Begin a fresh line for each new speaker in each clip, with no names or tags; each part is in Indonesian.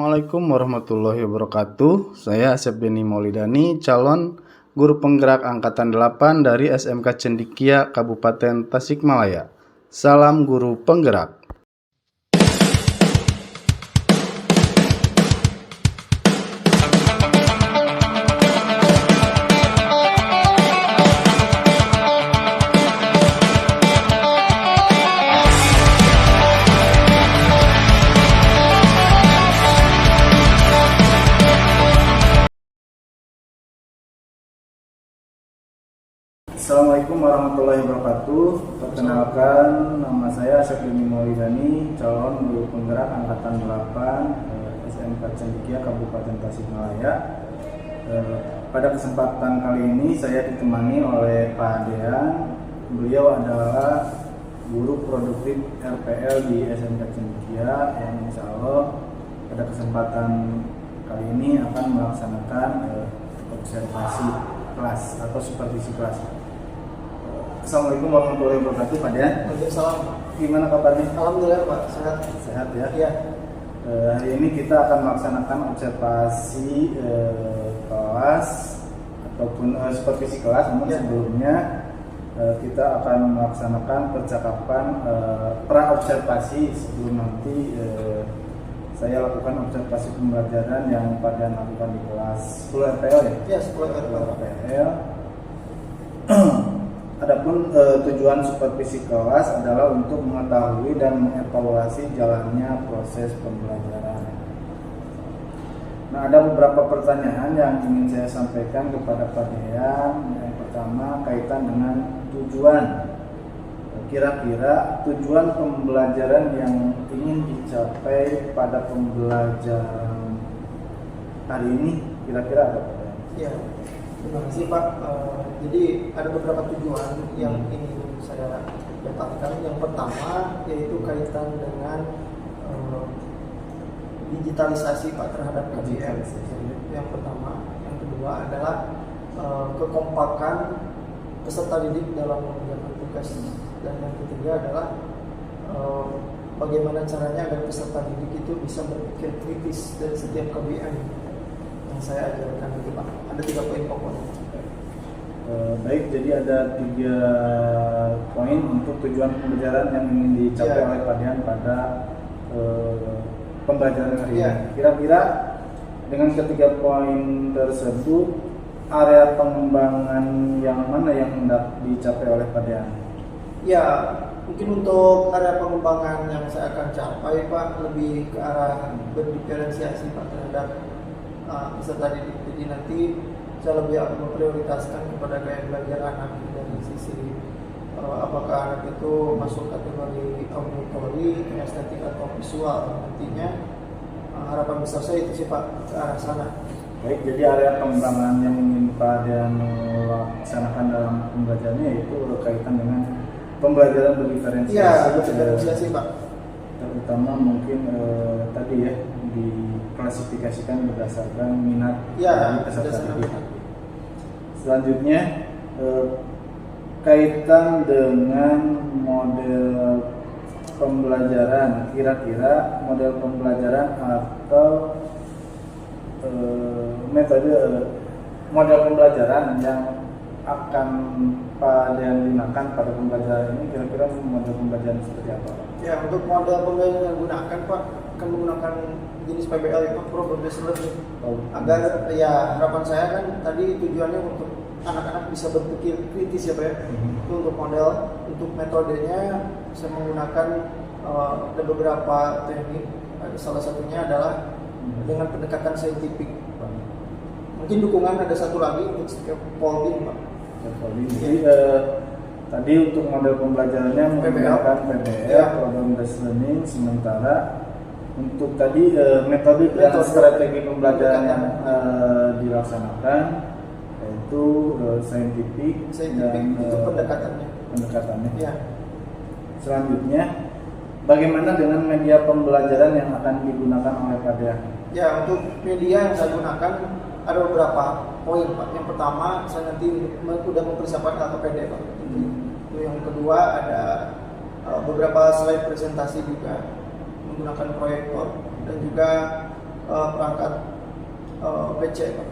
Assalamualaikum warahmatullahi wabarakatuh. Saya Asep Beni Maulidani, calon guru penggerak angkatan 8 dari SMK Cendikia Kabupaten Tasikmalaya. Salam guru penggerak. Assalamualaikum warahmatullahi wabarakatuh. Perkenalkan, nama saya Asep Beni Maulidani, calon guru penggerak angkatan 8 SMK Cendikia Kabupaten Tasikmalaya. Pada kesempatan kali ini saya ditemani oleh Pak Dean. Beliau adalah guru produktif RPL di SMK Cendikia yang insya Allah pada kesempatan kali ini akan melaksanakan observasi kelas atau supervisi kelas. Assalamualaikum warahmatullahi wabarakatuh, Pak Dean.
Waalaikumsalam.
Gimana kabarnya?
Alhamdulillah Pak, sehat.
Sehat ya?
Iya.
Hari ini kita akan melaksanakan observasi kelas ataupun supervisi kelas. Namun sebelumnya kita akan melaksanakan percakapan pra-observasi sebelum nanti saya lakukan observasi pembelajaran yang Pak Dean lakukan di kelas 10 RPL ya?
Iya, 10 RPL.
Adapun tujuan supervisi kelas adalah untuk mengetahui dan mengevaluasi jalannya proses pembelajaran. Nah, ada beberapa pertanyaan yang ingin saya sampaikan kepada Pak Dean. Yang pertama kaitan dengan tujuan. Kira-kira tujuan pembelajaran yang ingin dicapai pada pembelajaran hari ini kira-kira apa?
Iya. Terima kasih Pak. Jadi ada beberapa tujuan yang ingin saya dapatkan. Yang pertama yaitu kaitan dengan digitalisasi Pak terhadap KBM. Yang pertama. Yang kedua adalah kekompakan peserta didik dalam mengerjakan tugas. Dan yang ketiga adalah bagaimana caranya agar peserta didik itu bisa berpikir kritis dari setiap KBM yang saya ajarkan itu Pak. Ada 3 poin pokoknya.
Baik, jadi ada 3 poin untuk tujuan pembelajaran yang ingin dicapai oleh Pak Dean pada pembelajaran hari ini. Kira-kira dengan ketiga poin tersebut, area pengembangan yang mana yang hendak dicapai oleh Pak Dean?
Ya, mungkin untuk area pengembangan yang saya akan capai Pak lebih ke arah berdiferensiasi Pak terhadap peserta didik. Jadi nanti saya lebih akan memprioritaskan kepada gaya belajar anak dari sisi apakah anak itu masuk kategori auditory, kinestetik atau visual. Nantinya harapan besar saya itu sih Pak ke arah sana.
Baik, jadi area pengembangan yang ingin Pak Dean laksanakan dalam pembelajarannya yaitu berkaitan dengan pembelajaran berdiferensiasi.
Iya, berdiferensiasi Pak.
Terutama mungkin tadi ya diklasifikasikan berdasarkan minat
dari
peserta didik. Selanjutnya kaitan dengan model pembelajaran, kira-kira model pembelajaran atau metode model pembelajaran yang akan Pak Dean gunakan pada pembelajaran ini, kira-kira model pembelajaran seperti apa? Ya,
untuk model pembelajaran yang digunakan Pak akan menggunakan jenis PBL itu problem based learning. Agar ya harapan saya kan tadi tujuannya untuk anak-anak bisa berpikir kritis ya Pak ya. Itu untuk model, untuk metodenya saya menggunakan ada beberapa teknik. Salah satunya adalah dengan pendekatan saintifik. Mungkin dukungan ada satu lagi untuk scaffolding Pak.
Jadi tadi untuk model pembelajarannya menggunakan PBL, problem based learning, sementara untuk tadi metode dan strategi pembelajaran yang dilaksanakan yaitu scientific dan
itu pendekatannya.
Ya. Selanjutnya, bagaimana dengan media pembelajaran yang akan digunakan oleh Pak Dean?
Ya, untuk media yang saya gunakan ada beberapa poin Pak. Yang pertama, saya nanti sudah mempersiapkan KKPD Pak. Yang kedua ada beberapa slide presentasi juga menggunakan proyektor dan juga PC Pak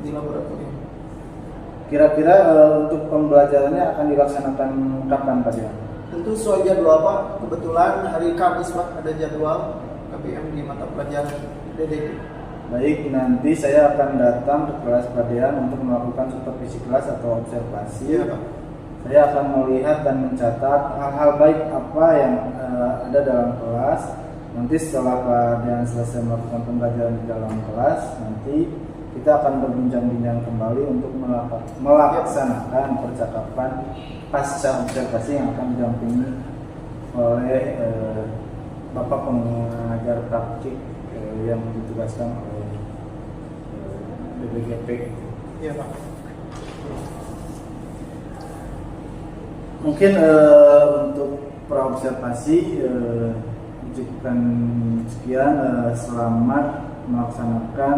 di laboratorium.
Kira-kira untuk pembelajarannya akan dilaksanakan kapan Pak ya?
Tentu sesuai jadwal Pak. Kebetulan hari Kamis Pak ada jadwal KPM di mata pelajaran DDG.
Baik, nanti saya akan datang ke kelas Pak Dean untuk melakukan supervisi kelas atau observasi.
Iya Pak.
Saya akan melihat dan mencatat hal-hal baik apa yang ada dalam kelas. Nanti setelah Pak Dean selesai melakukan pembelajaran di dalam kelas, nanti kita akan berbincang-bincang kembali untuk melaksanakan percakapan pasca observasi yang akan didampingi oleh Bapak pengajar praktik yang ditugaskan oleh BPGP.
Iya Pak.
Mungkin untuk praobservasi cukupkan sekian. Selamat melaksanakan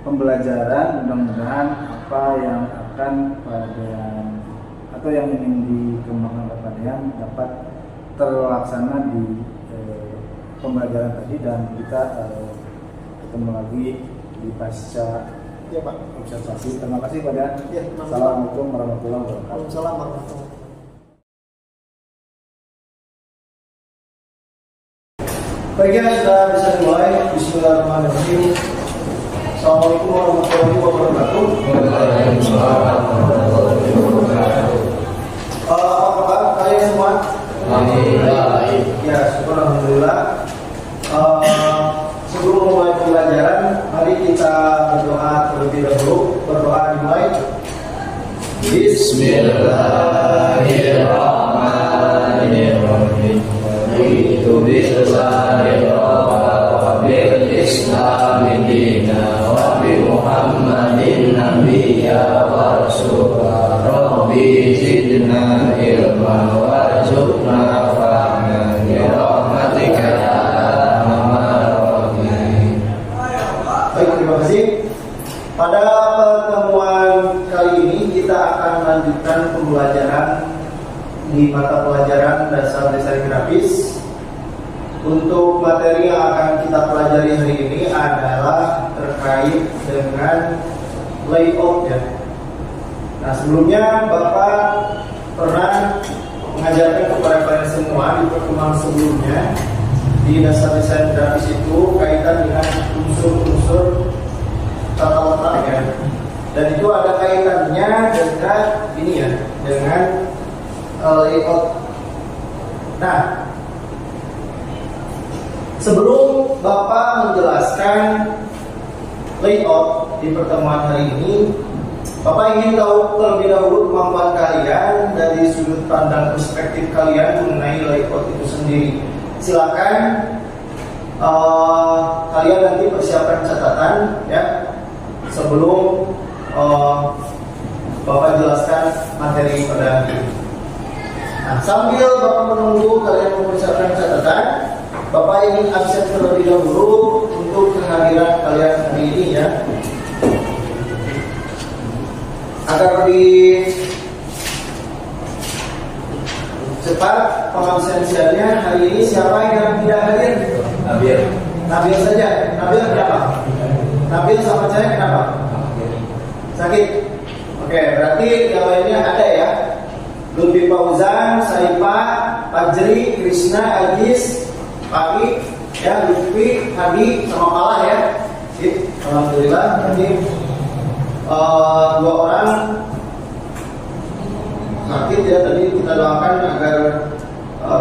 pembelajaran. Mudah-mudahan apa yang akan atau yang ingin dikembangkan oleh Pak Dean dapat terlaksana di pembelajaran tadi, dan kita ketemu lagi di pasca observasi. Terima kasih Pak Dean. Assalamualaikum warahmatullahi wabarakatuh.
Waalaikumsalam warahmatullahi wabarakatuh. Baiknya sudah bisa dimulai. Bismillahirrahmanirrahim. Assalamualaikum warahmatullahi wabarakatuh. Apa kabar kalian semua?
Alhamdulillah.
Ya, syukur alhamdulillah. Sebelum memulai pembelajaran, mari kita berdoa terlebih dahulu. Berdoa dimulai.
Bismillahirrahmanirrahim. Itu bismillahirrahmanirrahim. Bil Islam dina wa bi Muhammadin nabiyya wa rasulah. Rabbi zidna ilman warzuqna fahman bi rahmatika ya arhamar rahimin.
Baik, terima kasih. Pada pertemuan kali ini kita akan lanjutkan pembelajaran di mata pelajaran dasar desain grafis. Untuk materi yang akan kita pelajari hari ini adalah terkait dengan layout ya. Nah, sebelumnya Bapak pernah mengajarkan kepada kalian semua di pertemuan sebelumnya di dasar desain grafis itu kaitan dengan unsur-unsur tata letak ya. Dan itu ada kaitannya dengan ini ya, dengan layout. Nah, sebelum Bapak menjelaskan layout di pertemuan hari ini, Bapak ingin tahu terlebih dahulu kemampuan kalian dari sudut pandang perspektif kalian mengenai layout itu sendiri. Silakan kalian nanti persiapkan catatan ya sebelum Bapak jelaskan materi pada hari ini. Nah, sambil Bapak menunggu kalian mempersiapkan catatan, Bapak ingin absen terlebih dahulu untuk kehadiran kalian hari ini ya. Agar lebih cepat pengabsensiannya hari ini, siapa yang tidak hadir? Nabil saja. Nabil kenapa? Nabil sama saya kenapa? Sakit. Oke, berarti yang lainnya ada ya. Lutfi Fauzan, Saifah, Fajri, Krishna, Agis, Pagi, ya, Lutfi, Hadi, sama Pala ya. Alhamdulillah. Berarti dua orang sakit ya, tadi kita doakan agar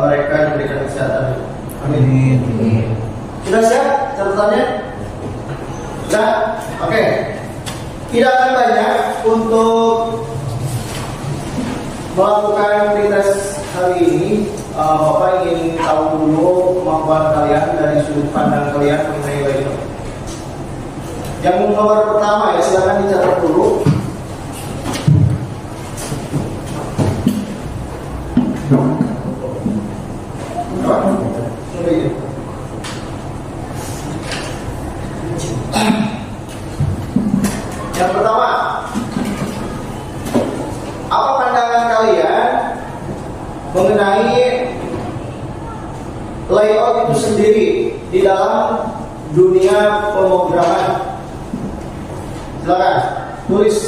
mereka diberikan kesehatan. Amin. Sudah siap catatannya? Sudah? Oke. Tidak akan banyak untuk melakukan pretest hari ini. Bapak ingin tahu dulu kemampuan kalian dari sudut pandang kalian mengenai layout. Yang nomor pertama ya, silakan dicatat dulu. Yang pertama, apa pandangan kalian mengenai layout itu sendiri di dalam dunia pemrograman? Silakan tulis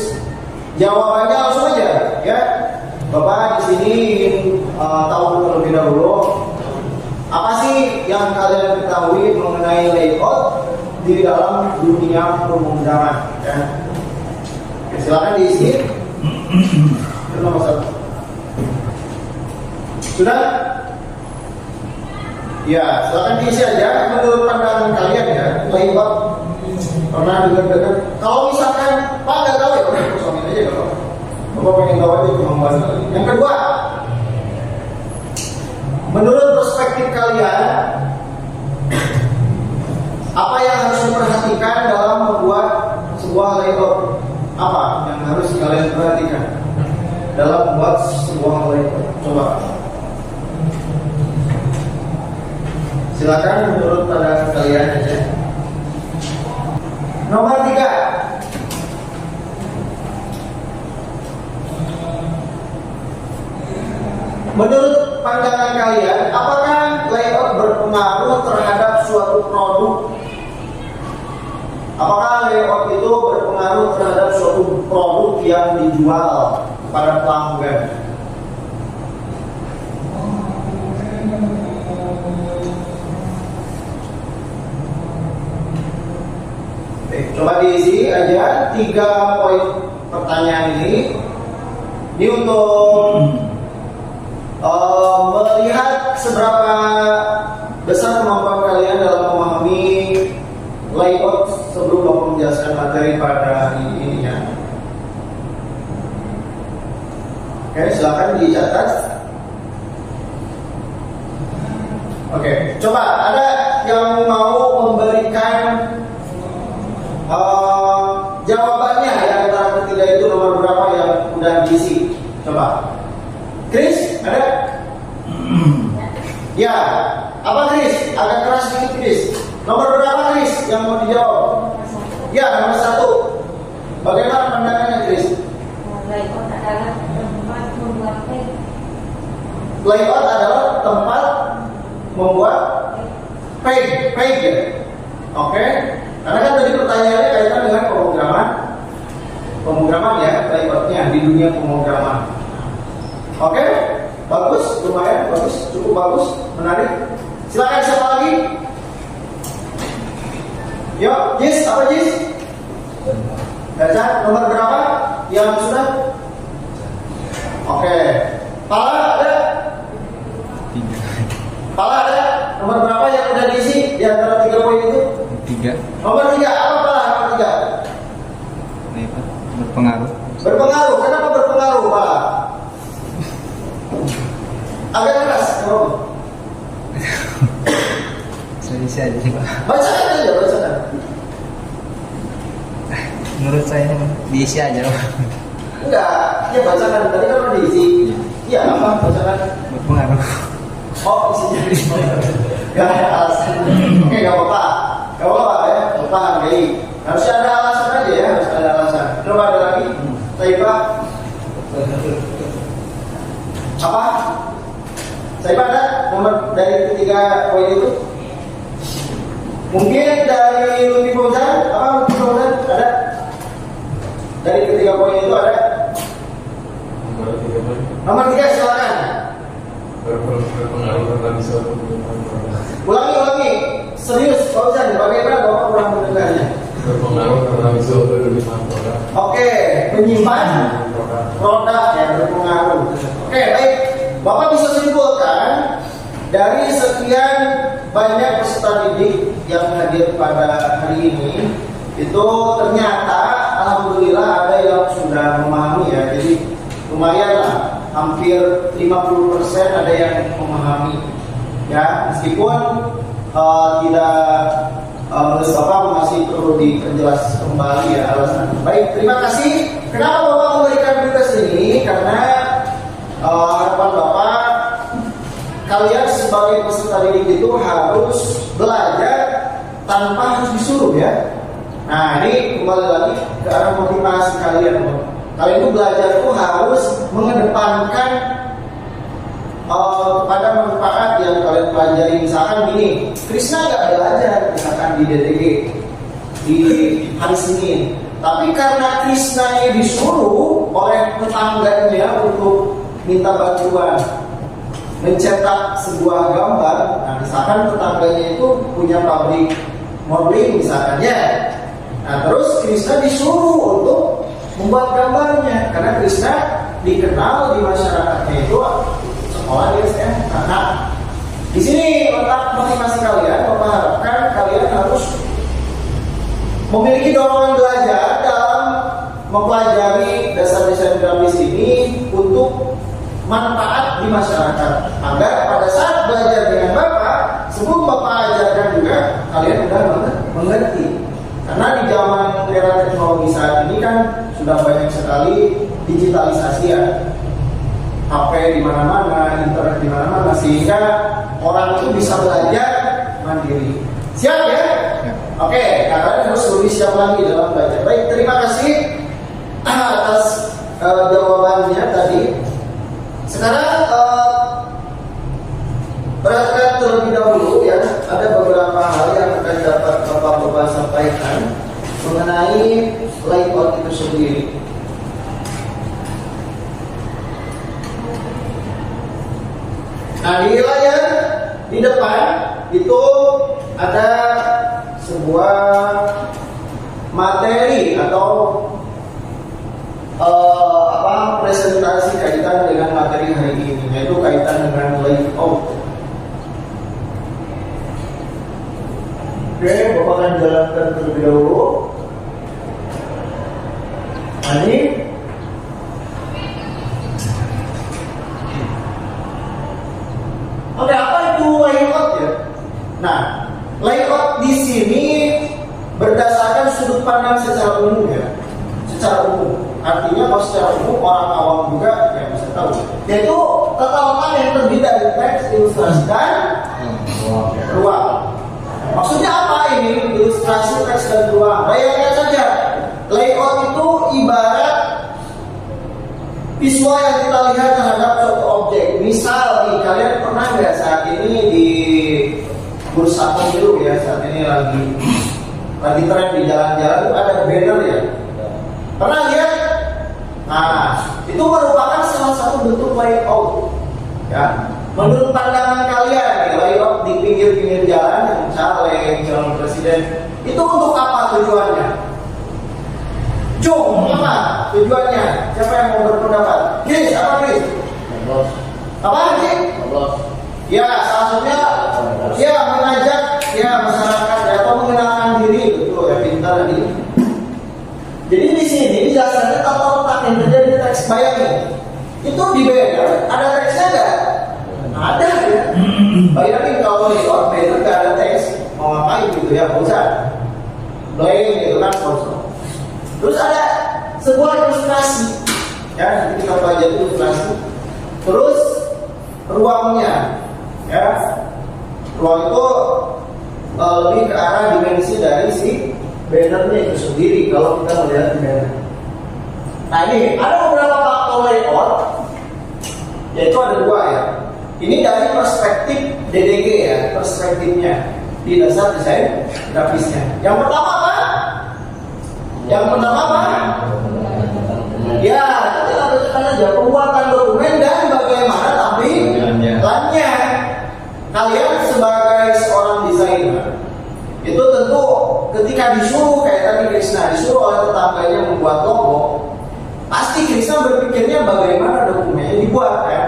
jawabannya langsung aja ya. Bapak di sini ingin tahu terlebih dahulu apa sih yang kalian ketahui mengenai layout di dalam dunia pemrograman ya. Oke, silakan diisi. Nomor 1. Sudah? Ya, silakan diisi aja menurut pandangan kalian ya. Layout pernah dengar-dengar? Kalau misalkan Pak nggak tahu ya udah kosongin aja kalau Bapak pengen tahu aja cuma bahas. Yang kedua, menurut perspektif kalian, apa yang harus diperhatikan dalam membuat sebuah layout? Apa yang harus kalian perhatikan dalam membuat sebuah layout? Coba. Silakan menurut pandangan kalian aja. Nomor 3. Menurut pandangan kalian, apakah layout berpengaruh terhadap suatu produk? Apakah layout itu berpengaruh terhadap suatu produk yang dijual kepada pelanggan? Oke, coba diisi aja 3 poin pertanyaan ini. Ini untuk melihat seberapa besar kemampuan kalian dalam memahami layout sebelum Bapak menjelaskan materi pada hari ini ya. Oke, silakan dicatat. Oke, coba ada yang mau memberikan jawabannya ya, antara ketiga itu nomor berapa yang udah diisi? Coba. Chris, ada? Ya, apa Chris? Agak keras sedikit Chris. Nomor berapa Chris yang mau dijawab? Ya, nomor 1. Bagaimana pandangannya Chris?
Layout adalah tempat membuat page.
Layout adalah tempat membuat page ya? Oke. Karena kan tadi pertanyaannya kaitan dengan pemrograman ya, layoutnya di dunia pemrograman. Oke, bagus, lumayan bagus, cukup bagus, menarik. Silakan siapa lagi? Yuk, Jis, apa Jis? Baca nomor berapa yang sudah? Oke, Pala ada? 3. Pala ada? Nomor berapa yang udah diisi di antara 3 poin itu?
3.
Nomor 3, apa Pala? Nomor 3?
Berpengaruh.
Berpengaruh, kenapa berpengaruh Pala? Agak keras, kenapa?
Saya aja sih Pak.
Bacakan aja, bacakan.
Menurut saya diisi aja Pak.
Enggak, ya bacakan. Tadi kan udah diisi. Iya, apa? Bacakan.
Berpengaruh.
Oh, isinya. Gak ada alasan. Oke, gak apa-apa. Gak apa-apa ya, paham, baik. Harusnya ada alasan aja ya, harus ada alasan. Coba ada lagi. Taibah. Apa? Saya ada nomor dari ketiga poin itu. Mungkin dari Lutfi Fauzan, apa Lutfi Fauzan ada? Dari ketiga poin itu ada? Nomor 3 silakan.
Berpengaruh terhadap suatu
Ulangi. Serius Fauzan, bagaimana Bapak kurang mendengarnya?
berpengaruh terhadap suatu produk.
Oke, penyimpan produk yang berpengaruh. Oke, baik. Bapak bisa simpulkan dari sekian banyak peserta didik yang hadir pada hari ini, itu ternyata alhamdulillah ada yang sudah memahami ya. Jadi lumayan lah, hampir 50% ada yang memahami ya, meskipun tidak menurut Bapak masih perlu diperjelas kembali ya alasan. Baik, terima kasih. Kenapa Bapak memberikan tugas ini? Karena harapan Bapak, kalian sebagai peserta didik itu harus belajar tanpa harus disuruh ya. Nah, ini kembali lagi ke arah motivasi kalian. Kalian itu belajar itu harus mengedepankan pada manfaat yang kalian pelajari. Misalkan gini, Krishna nggak belajar misalkan di DTG di hari Senin, Tapi karena Krishna ini disuruh oleh tetangganya untuk minta bantuan mencetak sebuah gambar. Nah, misalkan tetangganya itu punya pabrik modeling misalkan ya. Nah, terus Krishna disuruh untuk membuat gambarnya karena Krishna dikenal di masyarakatnya itu sekolah di SMK. Nah, di sini letak motivasi kalian. Bapak harapkan kalian harus memiliki dorongan belajar dalam mempelajari dasar-dasar grafis ini untuk manfaat di masyarakat, agar pada saat belajar dengan Bapak, sebelum Bapak ajarkan juga kalian sudah mengerti. Karena di zaman era teknologi saat ini kan sudah banyak sekali digitalisasi ya, HP di mana-mana, internet di mana-mana, sehingga orang itu bisa belajar mandiri. Siap ya? Oke, kalian harus lebih siap lagi dalam belajar. Baik, terima kasih atas jawabannya tadi. Sekarang perhatikan terlebih dahulu ya, ada beberapa hal yang akan dapat Bapak sampaikan mengenai layout itu sendiri. Nah, di layar di depan itu ada sebuah materi atau presentasi kaitan dengan materi hari ini, yaitu kaitan dengan layout. Oke, Bapak akan jalankan terlebih dahulu. Nah, ini oke, apa itu layout ya? Nah, layout di sini berdasarkan sudut pandang secara umum ya. Secara umum, artinya kalau secara umum orang awam juga yang bisa tahu, yaitu tata letak yang terdiri dari teks, ilustrasi dan ruang. Maksudnya apa ini? Ilustrasi, teks dan ruang. Bayangkan saja, layout itu ibarat visual yang kita lihat terhadap suatu objek. Misal nih, kalian pernah nggak saat ini di bursa pemilu ya, saat ini lagi tren di jalan-jalan itu ada banner ya. Pernah lihat? Nah, itu merupakan salah satu bentuk layout. Ya, menurut pandangan kalian, layout di pinggir-pinggir jalan yang caleg, calon presiden, itu untuk apa tujuannya? Apa tujuannya? Siapa yang mau berpendapat? Chris, apa Chris? Apa Chris? Ya, salah satunya ya mengajak ya masyarakat ya, atau mengenalkan diri, betul ya, pintar tadi. Jadi di sini dijelaskan tata letak yang terjadi di teks. Bayangin, itu di banner ada teksnya nggak? Ada ya. Bayangin kalau di banner nggak ada teks, mau ngapain gitu ya, bosan, blank gitu kan, kosong. Terus ada sebuah ilustrasi, ya nanti kita pelajari ilustrasi. Terus ruangnya, ya ruang itu lebih ke arah dimensi dari si bannernya itu sendiri kalau kita melihat di banner. Nah, ini ada beberapa faktor layout, yaitu ada dua ya. Ini dari perspektif DDG ya, perspektifnya di dasar desain grafisnya. Yang pertama apa? Ya, kita bacakan aja pembuatan dokumen dan bagaimana tampilannya. Kalian sebagai seorang desainer itu tentu ketika disuruh kayak tadi Krishna disuruh oleh tetangganya membuat logo, pasti Krishna berpikirnya bagaimana dokumennya dibuat kan?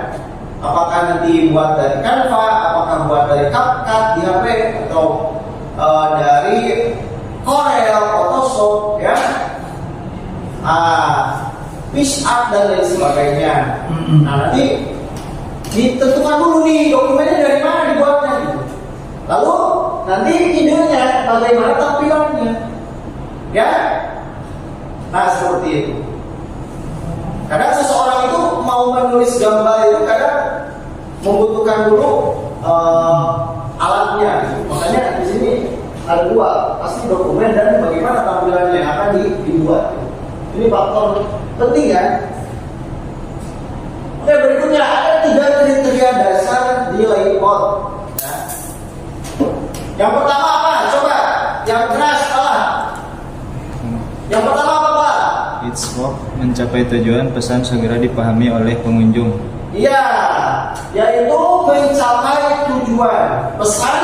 Apakah nanti buat dari Canva, apakah buat dari CapCut di HP atau dari Corel, Photoshop ya, PixArt dan lain sebagainya. Nah, nanti ditentukan dulu nih dokumennya dari mana dibuatnya gitu. Lalu nanti idenya bagaimana tampilannya, ya. Nah, seperti itu. Kadang seseorang itu mau menulis gambar itu kadang membutuhkan dulu alatnya. Gitu. Makanya di sini ada dua, pasti dokumen dan bagaimana tampilannya yang akan dibuat. Ini faktor penting kan? Oke, berikutnya ada 3 kriteria dasar di layout. Nah, yang pertama apa? Coba yang keras kalah. Yang pertama apa?
Swap mencapai tujuan, pesan segera dipahami oleh pengunjung.
Iya, yaitu mencapai tujuan, pesan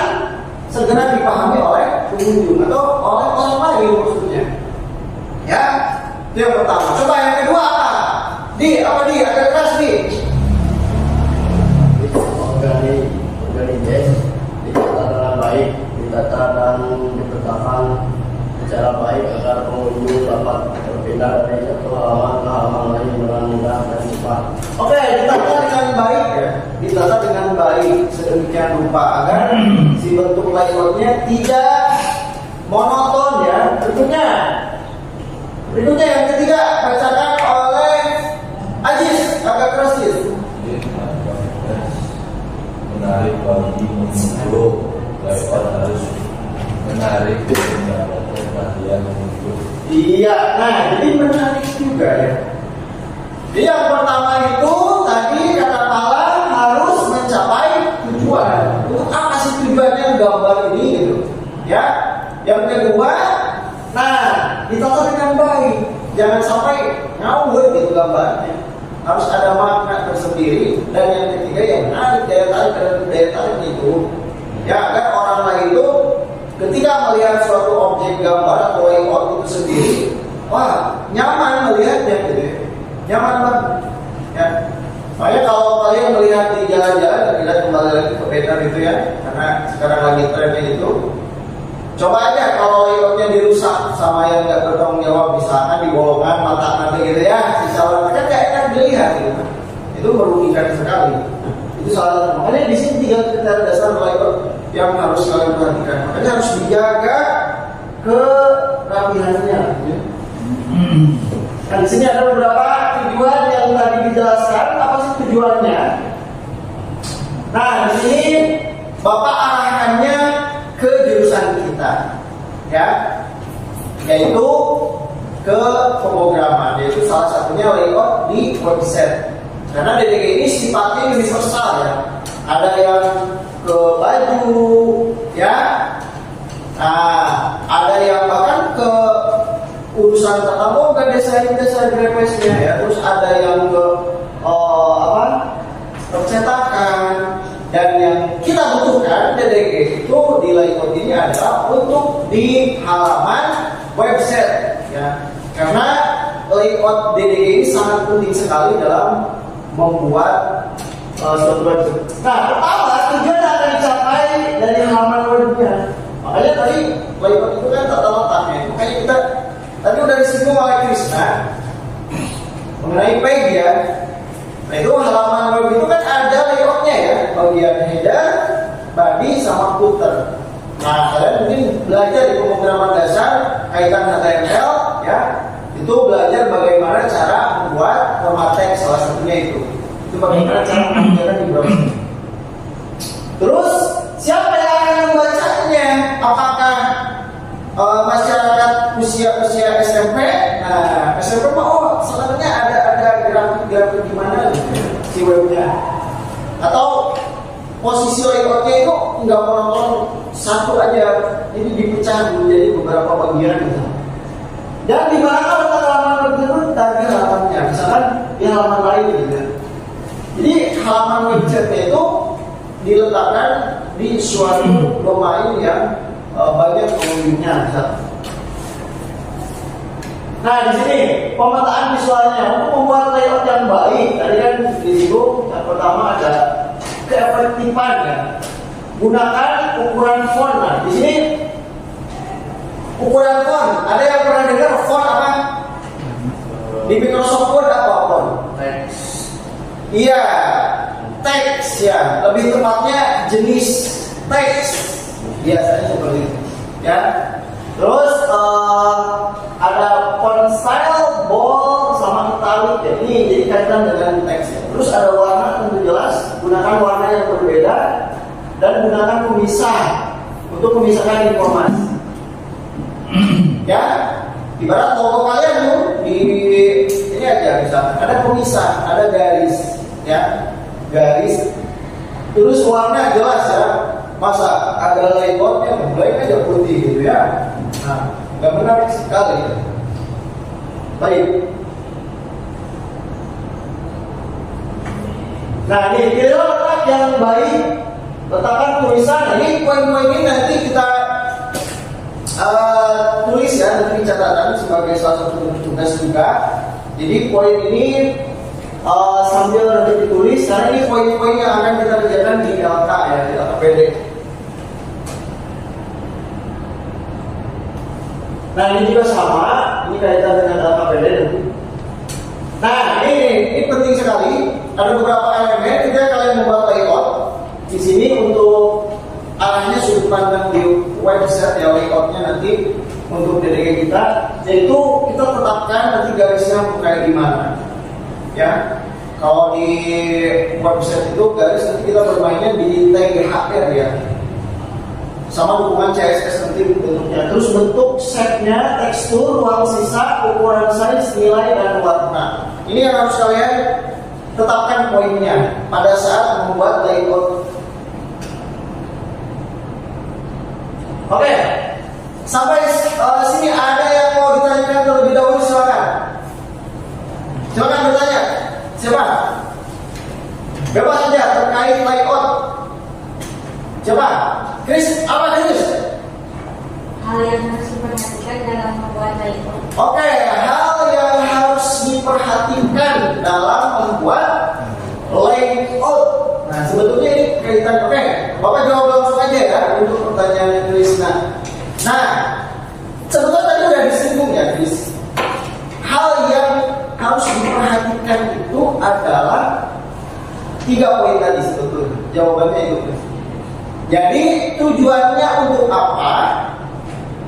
segera dipahami oleh pengunjung atau oleh orang lain maksudnya. Ya, itu yang pertama. Coba yang kedua apa? Di agak keras di.
Ditata dengan baik, ditata dan ditetapkan secara baik agar pengunjung dapat berpindah dari satu halaman ke halaman lain dengan mudah dan cepat.
Oke, ditata dengan baik ya. Ditata dengan baik sedemikian rupa agar si bentuk layoutnya tidak monoton ya. Berikutnya yang ketiga bacakan oleh Ajis, agak keras Ajis.
Menarik bagi pengunjung, lewat harus menarik dan mendapatkan perhatian pengunjung.
Iya, nah jadi menarik juga ya. Jadi yang pertama itu tadi kata Pala harus mencapai tujuan. Untuk apa sih tujuannya gambar ini gitu? Ya. Yang kedua, nah ditata dengan baik. Jangan sampai ngawur gitu gambarnya. Harus ada makna tersendiri. Dan yang ketiga yang menarik daya tarik itu, ya agar orang lain itu ketika melihat suatu objek gambar atau layout itu sendiri, wah nyaman melihatnya gitu ya. Nyaman banget ya. Makanya kalau kalian melihat di jalan-jalan, kita kembali lagi ke banner itu ya, karena sekarang lagi trennya itu. Coba aja kalau layoutnya dirusak sama yang nggak bertanggung jawab, misalkan di bolongan mata nanti gitu ya, sisa orang kan nggak enak dilihat gitu. Itu merugikan sekali. Itu salah satu. Makanya di sini 3 kriteria dasar layout yang harus kalian perhatikan. Makanya harus dijaga kerapihannya. Ya. Nah, di sini ada beberapa tujuan yang tadi dijelaskan. Apa sih tujuannya? Nah, di sini Bapak arahkannya ke jurusan kita, ya, yaitu ke pemrograman, yaitu salah satunya layout di website. Karena DDG ini sifatnya universal ya. Ada yang ke baju, ya. Nah, ada yang bahkan ke urusan tertentu ke desain grafisnya ya. Terus ada yang ke percetakan. Dan yang kita butuhkan DDG itu di layout ini adalah untuk di halaman website ya. Karena layout DDG ini sangat penting sekali dalam membuat suatu website. Nah, pertama tujuan akan dicapai dari halaman webnya. Makanya tadi layout itu kan tata letaknya. Makanya kita tadi udah disinggung oleh Krisna mengenai page ya. Nah itu halaman web itu kan ada layoutnya ya, bagian header, body, sama footer. Nah kalian mungkin belajar di pemrograman dasar kaitan HTML ya, itu belajar bagaimana cara membuat format teks salah satunya itu bagaimana cara mengerjakan di browser. Terus siapa yang akan membacanya? Apakah masyarakat usia SMP? Nah SMP mah sebenarnya ada grafik gimana gitu, si webnya, atau posisi layoutnya itu nggak monoton satu aja, jadi dipecah menjadi beberapa bagian gitu. Dan di mana letak halaman web itu tadi halamannya, misalkan di halaman lain gitu. Jadi halaman website itu diletakkan di suatu domain yang banyak pengunjungnya misalkan. Nah di sini pemetaan visualnya untuk membuat layout yang baik. Tadi kan disinggung yang pertama ada keefektifan ya. Gunakan ukuran font. Nah di sini ukuran font. Ada yang pernah dengar font apa? Di Microsoft Word apa font?
Teks.
Iya, teks ya. Lebih tepatnya jenis teks. Biasanya seperti itu. Ya. Terus ada font style, bold, sama italic ya. Ini jadi kaitan dengan teks ya. Terus ada warna tentu jelas, gunakan warna yang berbeda dan gunakan pemisah untuk memisahkan informasi. Ya, ibarat logo kalian tuh di ini aja misalnya ada pemisah, ada garis, ya, garis. Terus warna jelas ya. Masa ada layoutnya black aja putih gitu ya. Nah, nggak menarik sekali. Baik, Nah, ini pilihlah letak yang baik, letakkan tulisan. Nah, ini poin-poin ini nanti kita tulis ya, nanti catatan sebagai salah satu tugas juga. Jadi poin ini sambil nanti ditulis, karena ini poin-poin yang akan kita kerjakan di LK ya, di LKPD. Nah, ini juga sama, ini kaitan dengan LKPD nanti. Nah, ini penting sekali. Ada beberapa elemen ketika kalian membuat layout. Di sini untuk arahnya sudut pandang di website ya, layoutnya nanti untuk DDG kita, yaitu kita tetapkan nanti garisnya mau kayak gimana. Ya, kalau di website itu garis nanti kita bermainnya di TGHR ya, sama dukungan CSS nanti bentuknya. Terus bentuk setnya, tekstur, ruang sisa, ukuran size, nilai dan warna. Ini yang harus kalian tetapkan poinnya pada saat membuat layout. Oke, sampai sini ada yang mau ditanyakan terlebih dahulu, silakan. Silakan bertanya. Siapa? Bebas saja terkait layout. Coba, Chris, apa Chris?
Hal yang harus diperhatikan dalam membuat layout.
Oke, hal yang harus diperhatikan dalam membuat layout. Nah, sebetulnya ini kaitan. Oke, Bapak jawab langsung aja ya untuk pertanyaan Chris. Nah, sebetulnya tadi udah disinggung ya, Chris. Hal yang harus diperhatikan itu adalah 3 poin tadi sebetulnya. Jawabannya itu, Chris. Jadi tujuannya untuk apa?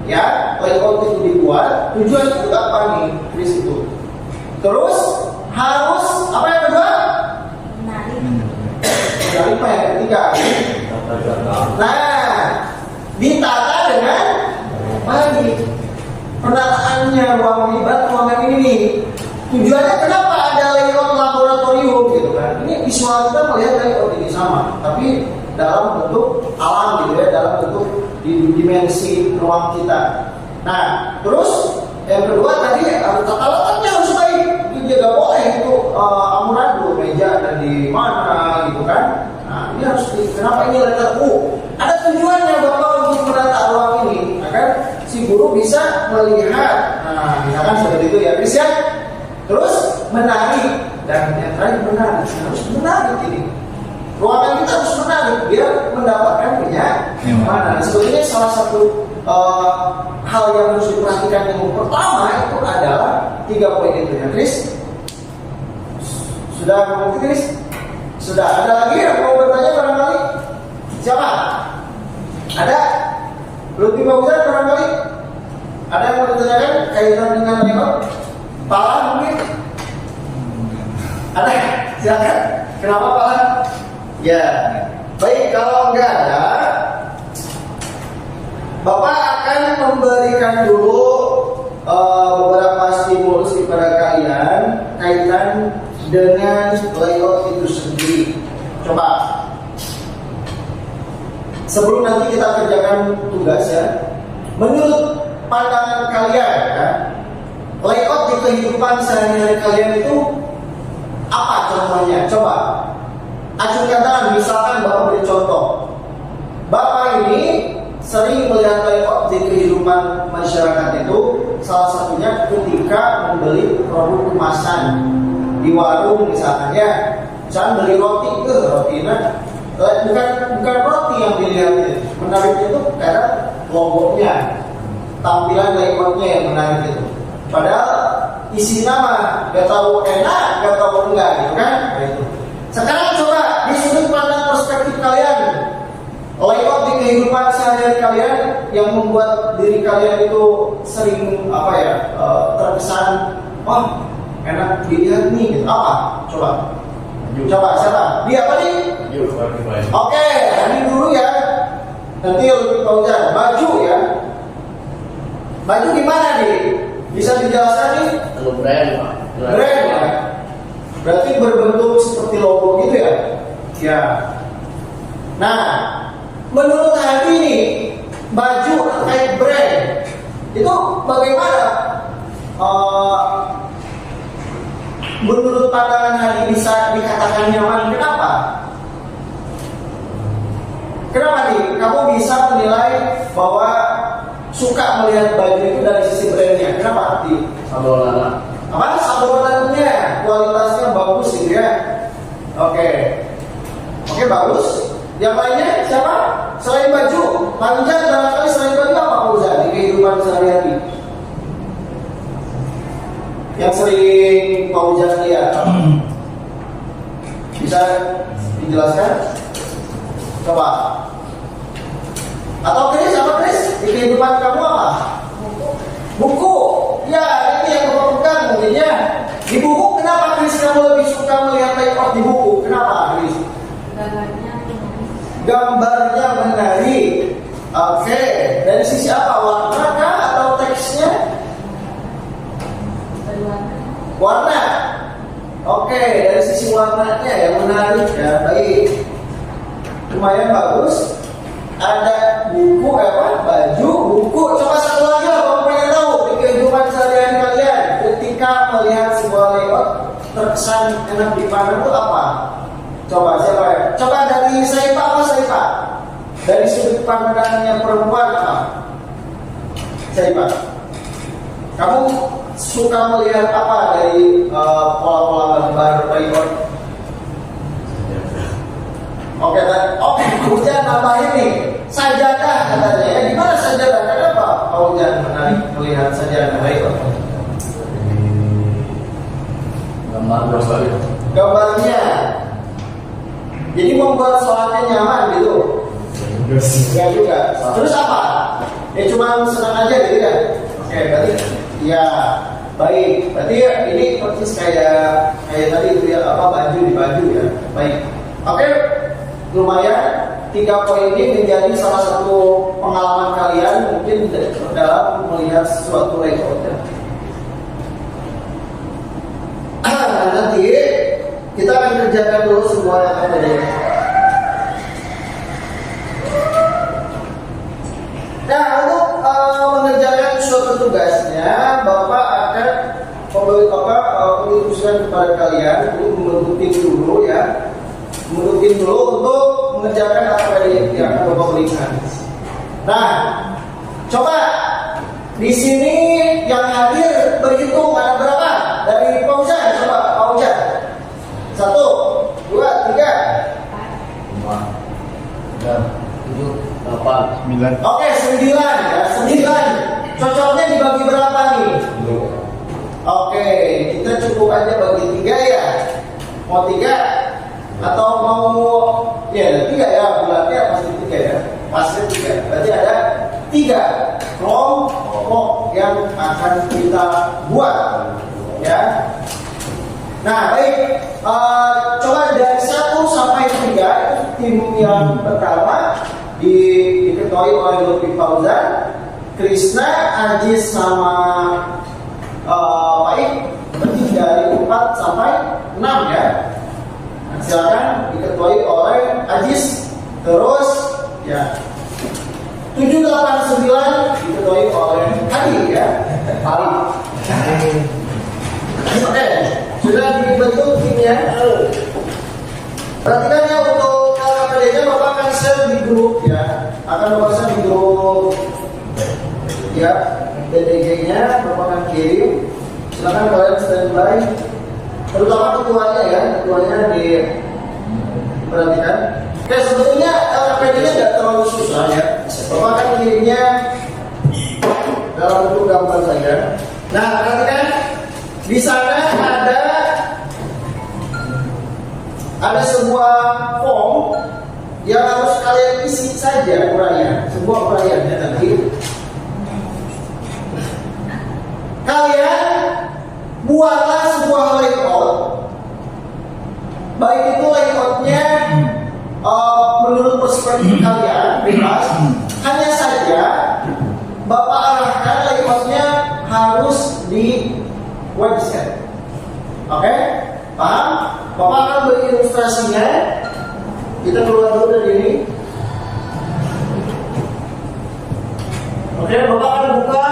Ya, layout itu dibuat. Tujuan untuk apa nih, Chris itu? Terus harus apa yang kedua?
Menarik.
Menarik apa yang ketiga? Nah, ditata dengan baik. Penataannya ruang libat ruangan ini nih. Tujuannya kenapa ada layout laboratorium gitu kan? Ini visual kita melihat layout ini sama, tapi dalam bentuk alam gitu ya, dalam bentuk di dimensi ruang kita. Nah, terus yang kedua tadi tata letaknya harus baik. Dia gak boleh itu amburadul meja dan di mana gitu kan. Nah, ini harus kenapa ini letak ada tujuannya Bapak untuk menata ruang ini agar si guru bisa melihat. Nah, misalkan seperti itu ya, Chris ya. Terus menarik, dan yang terakhir menarik, harus menarik ini. Ruangan kita harus menarik biar mendapatkan kenyamanan. Sebetulnya salah satu hal yang harus diperhatikan yang pertama itu adalah 3 poin itu ya, Chris. Sudah ngomong Chris? Sudah. Ada lagi yang mau bertanya barangkali? Siapa? Ada? Lutfi Fauzan barangkali? Ada yang mau ditanyakan kaitan dengan layout? Pala mungkin? Ada? Silakan. Kenapa Pala? Ya, baik, kalau enggak ada, Bapak akan memberikan dulu beberapa stimulus kepada kalian kaitan dengan layout itu sendiri. Coba, sebelum nanti kita kerjakan tugas ya, menurut pandangan kalian ya, layout di kehidupan sehari-hari kalian itu apa contohnya? Coba acungkan tangan, misalkan Bapak beri contoh. Bapak ini sering melihat layout di kehidupan masyarakat itu, salah satunya ketika membeli produk kemasan di warung misalkan ya. Misalkan beli roti, rotinya bukan roti yang dilihatnya. Menariknya itu karena logonya, tampilan layoutnya yang menarik itu. Padahal isi nama gak tahu enak, gak tahu enggak gitu kan? Nah, itu. Sekarang coba di sudut pandang perspektif kalian, layout di kehidupan sehari-hari kalian yang membuat diri kalian itu sering terkesan, oh enak dilihat nih, gitu. Apa? Coba siapa? Dia apa nih? Oke, ini dulu ya. Nanti lebih Fauzan. Baju ya. Baju gimana nih? Bisa dijelaskan nih?
Brand, Pak.
Brand ya. Berarti berbentuk seperti logo gitu ya? Ya. Nah, menurut Hadi ini baju terkait brand itu bagaimana menurut pandangan hari bisa dikatakan nyaman. Kenapa? Kenapa nih? Kamu bisa menilai bahwa suka melihat baju itu dari sisi brandnya. Kenapa?
Sablonan.
Apa? Sablonannya, kualitasnya bagus gitu ya. Oke, bagus. Yang lainnya siapa? Selain baju, panjang barangkali selain baju apa Fauzan di kehidupan sehari-hari? Yang sering Fauzan lihat, bisa dijelaskan? Coba. Atau Chris, apa Chris? Di kehidupan kamu apa? Buku. Ya, ini yang kamu pegang mungkin ya. Di buku, kenapa Chris kamu lebih suka melihat layout di buku? Kenapa Chris? Gambarnya menarik. Oke, dari sisi apa? Warna kah atau teksnya? Warna. Oke, dari sisi warnanya yang menarik ya, baik. Lumayan bagus. Ada buku baju, buku. Coba satu lagi lah, kamu pengen tahu di kehidupan sehari-hari kalian ketika melihat sebuah layout terkesan enak dipandang itu apa? Coba siapa ya? Coba dari saya Pak. Dari sudut pandangnya perempuan apa? Saya kamu suka melihat apa dari pola-pola gambar layout? Oke, kemudian nambahin nih sajadah katanya. Ya, di mana sajadah? Kenapa? Kemudian menarik melihat sajadah layout. Gambarnya. Jadi membuat sholatnya nyaman gitu. Enggak juga. Terus apa? Ya cuma senang aja gitu kan. Oke, berarti ya baik. Berarti ya, ini persis kayak tadi itu ya baju di baju ya. Baik. Oke, lumayan. 3 poin ini menjadi salah satu pengalaman kalian mungkin dalam melihat suatu layout ya. Nanti kita akan kerjakan dulu semua yang ada di sini. Nah, untuk mengerjakan suatu tugasnya, Bapak akan menginstruksikan kepada kalian untuk membentuk tim dulu ya. Membentuk tim dulu untuk mengerjakan apa yang akan Bapak berikan. Nah, coba di sini yang hadir berhitung ada berapa? Dari Fauzan, coba Fauzan. 1, 2, 3,
5, 6, 7, 8, 9.
Oke, 9 ya, 9. Cocoknya dibagi berapa nih? Oke, kita cukup aja bagi 3 ya. Mau 3? Atau mau ya 3 ya, bulatnya pasti 3 ya. Pasti 3. Berarti ada 3 kelompok yang akan kita buat ya. Nah, baik. Coba dari 1 sampai 3 tim yang pertama diketuai oleh Lutfi Fauzan, Krishna, Ajis sama Baik. Berarti dari 4 sampai 6 ya. Nah, silakan diketuai oleh Ajis. Terus ya 7, 8, 9 diketuai oleh Adi ya. Oke, sudah dibentuk timnya. Perhatikan ya, untuk KPD-nya Bapak akan share di grup ya. Akan Bapak share di grup ya. DDG-nya Bapak akan kirim. Silakan kalian standby. Terutama ketuanya ya, ketuanya diperhatikan. Oke, sebetulnya KPD-nya tidak terlalu susah ya. Bapak akan kirimnya dalam bentuk gambar saja. Nah, perhatikan. Di sana ada sebuah form yang harus kalian isi saja uraian, sebuah uraiannya nanti. Kalian buatlah sebuah layout, baik itu layoutnya menurut perspektif kalian bebas. Hanya saja Bapak arahkan layoutnya harus di website. Oke? Paham? Bapak akan beri ilustrasinya. Kita keluar dulu dari ini. Oke, Bapak akan buka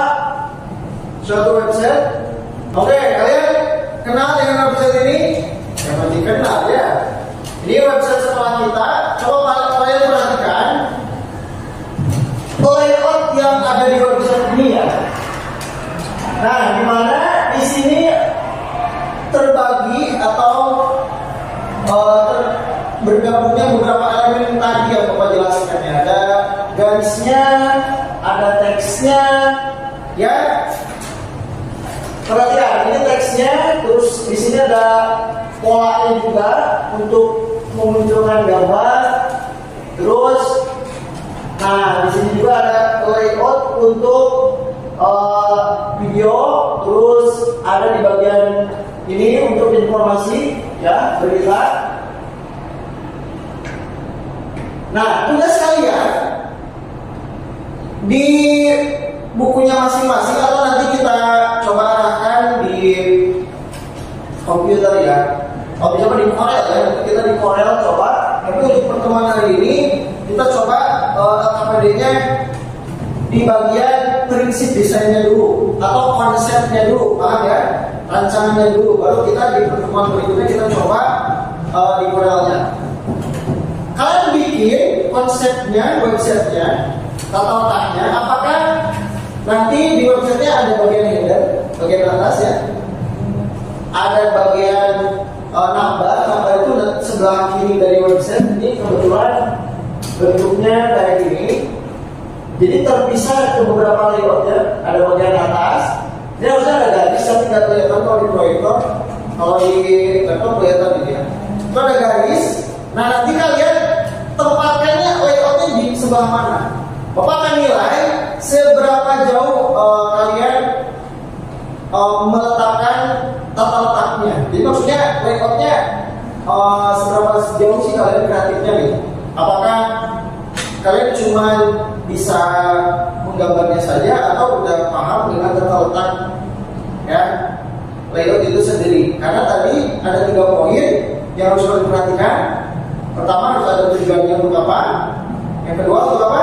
suatu website. Oke, kalian kenal dengan website ini? Yang pasti kenal ya. Ini website sekolah kita. Coba kalian perhatikan layout yang ada di website ini ya. Nah, dimana di sini terbagi atau bergabungnya beberapa elemen tadi yang Bapak jelaskan ya. Ada garisnya, ada teksnya, ya. Perhatikan, ini teksnya, terus di sini ada polanya juga untuk memunculkan gambar. Terus, nah di sini juga ada layout untuk video. Terus ada di bagian ini untuk informasi, ya, berita. Nah, tugas kalian di bukunya masing-masing atau nanti kita coba arahkan di komputer ya. Kalau bisa di Corel ya, kita di Corel coba. Tapi untuk pertemuan hari ini kita coba LKPD-nya di bagian prinsip desainnya dulu atau konsepnya dulu, paham ya? Rancangannya dulu. Baru kita di pertemuan berikutnya kita coba di Corelnya. Kalian bikin konsepnya, websitenya, tata letaknya. Apakah nanti di websitenya ada bagian header, bagian atas ya, ada bagian nambah itu sebelah kiri dari website. Ini kebetulan bentuknya kayak gini, jadi terpisah ke beberapa layoutnya. Ada bagian atas, ini harusnya ada garis tapi nggak kelihatan kalau di proyektor. Kalau di laptop kelihatan gitu ya. Itu ada garis. Nah nanti kalian tempatkannya layoutnya di sebelah mana. Bapak akan nilai seberapa jauh kalian meletakkan tata letaknya. Jadi maksudnya layoutnya seberapa jauh sih kalian kreatifnya nih. Apakah kalian cuma bisa menggambarnya saja atau udah paham dengan tata letak ya layout itu sendiri? Karena tadi ada 3 poin yang harus kalian perhatikan. Pertama harus ada tujuannya untuk apa. Yang kedua untuk apa?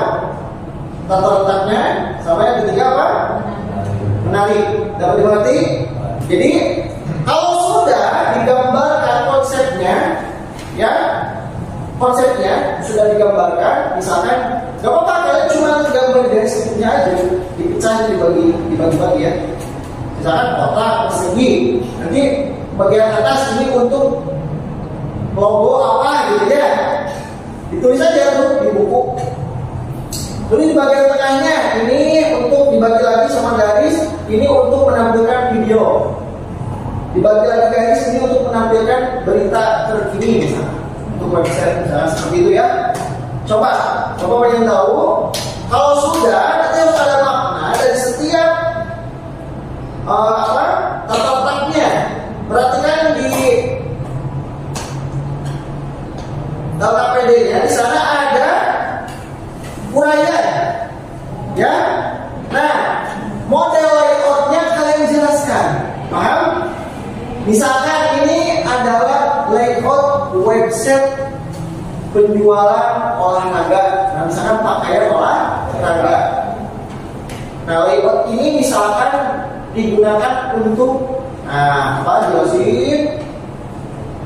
Tata letaknya. Sama yang ketiga apa? Menarik. Dapat dimengerti? Jadi kalau sudah digambarkan konsepnya, ya konsepnya sudah digambarkan, misalkan gak apa-apa kalian cuma gambar dari sedikitnya aja, dipecah dibagi-bagi ya. Misalkan kotak persegi, nanti bagian atas ini untuk logo apa gitu ya, ditulis aja tuh di buku. Terus di bagian tengahnya ini untuk dibagi lagi sama garis, ini untuk menampilkan video. Dibagi lagi garis ini untuk menampilkan berita terkini misalnya. Untuk website misalnya seperti itu ya. Coba pengen tahu. Kalau sudah, nanti harus ada makna dari setiap tata letaknya. Perhatikan di LKPD-nya, di sana ada uraian, ya. Nah, model layoutnya kalian jelaskan, paham? Misalkan ini adalah layout website penjualan olahraga. Nah, misalkan pakaian olahraga. Nah, layout ini misalkan digunakan untuk jelasin.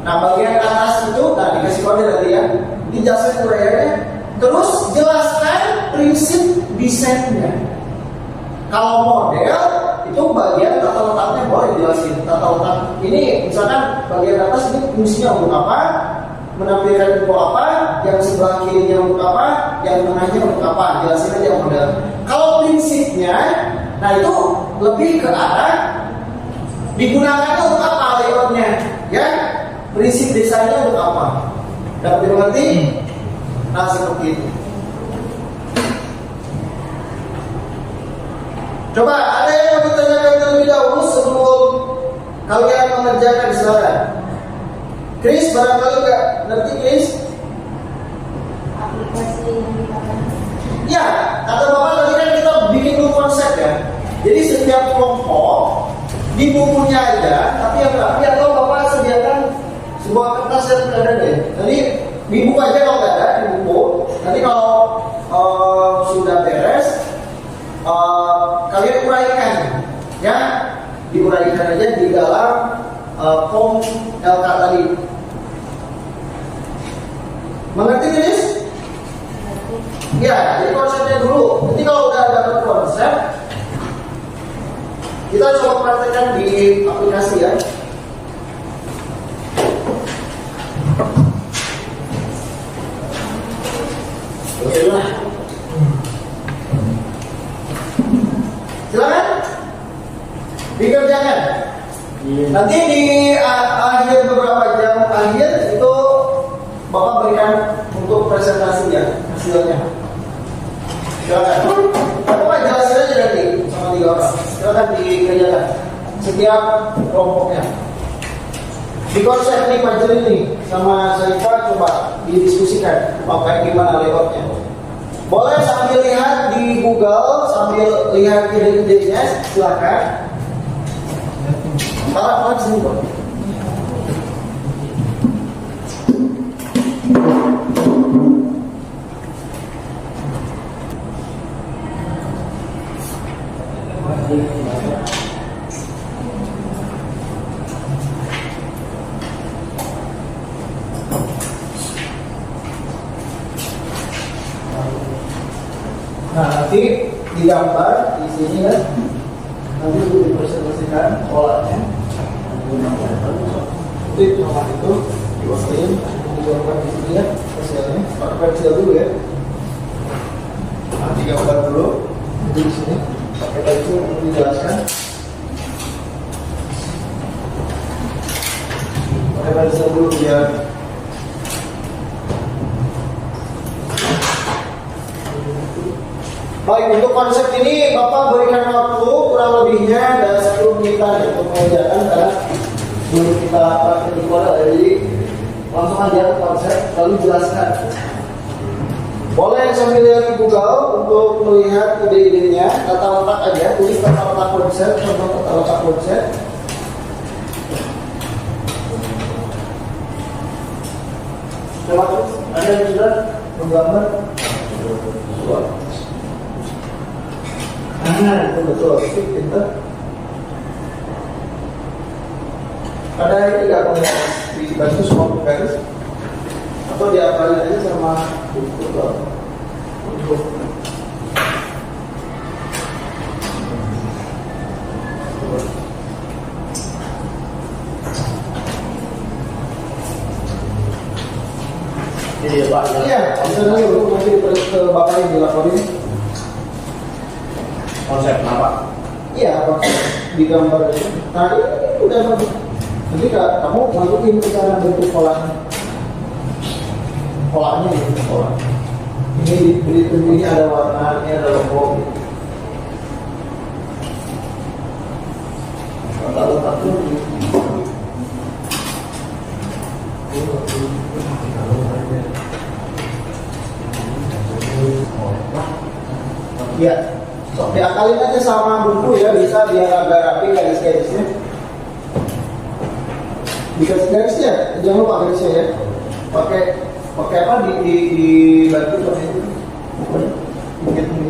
Nah, bagian atas itu, dikasih kode nanti ya. Dijelasin uraiannya. Terus jelaskan prinsip desainnya. Kalau model itu bagian tata letaknya boleh dijelasin. Tata letak ini misalkan bagian atas ini fungsinya untuk apa, menampilkan info apa, yang sebelah kirinya untuk apa, yang tengahnya untuk apa, jelasin aja model. Kalau prinsipnya, nah itu lebih ke arah digunakan untuk apa layoutnya, ya. Prinsip desainnya untuk apa? Dapat dimengerti? Nah seperti itu. Coba ada yang mau ditanyakan terlebih dahulu sebelum kalian mengerjakan silakan. Chris barangkali nggak ngerti Chris?
Aplikasi yang digunakan.
Ya, kata Bapak tadi kan kita bikin dulu konsep ya. Jadi setiap kelompok di bukunya aja, tapi yang rapi atau Bapak sediakan sebuah kertas yang ada deh. Jadi di buku aja kalau nggak ada di buku. Nanti kalau sudah beres, kalian uraikan, ya, diuraikan aja di dalam form LK tadi. Mengerti guys? Ya, jadi konsepnya dulu. Nanti kalau udah dapat konsep, kita coba praktekkan di aplikasi ya. Oke. Silakan dikerjakan. Nanti di akhir beberapa jam akhir itu Bapak berikan untuk presentasinya hasilnya. Silakan. Bapak jelasin aja nanti sama 3 orang. Silakan dikerjakan setiap kelompoknya. Di konsep nih Pak Jeli nih sama Saifah coba didiskusikan pakai gimana layoutnya. Boleh sambil lihat di Google, sambil lihat ide-idenya, silakan. Para sini Pak. Nah, nanti digambar di sini ya. Nanti dipresentasikan polanya. Nanti nomor itu diwakilin, digambar di sini ya hasilnya. Pakai pensil dulu ya. Nanti gambar dulu di sini. Pakai pensil untuk dijelaskan. Pakai pensil dulu biar baik, untuk konsep ini Bapak berikan waktu kurang lebihnya ada 10 menitan ya, untuk mengerjakan karena belum kita praktek di kola, jadi langsung aja ke konsep lalu jelaskan. Boleh sambil lihat di Google untuk melihat ide-idenya, tata letak aja, tulis tata letak konsep, contoh tata letak konsep. Coba ada yang sudah menggambar? Nah, itu betul, pintar. Ada ini nggak punya dibantu semua garis? Atau diapalin aja sama buku untuk
Iya Pak.
iya, bisa dulu nanti ke Bapak yang dilaporin.
Konsep apa?
Iya, di gambar itu. Nah, ini udah bagus. Jadi kamu masukin ke cara bentuk polanya. Polanya gitu, pola. Ini ini ada warna, ini ada logo. Lalu satu. Ya. So, diakalin aja sama buku ya, bisa biar agak rapi garis-garisnya. Garis-garisnya, jangan lupa garisnya ya. Pakai apa di bantu pakai itu. Bikin ini.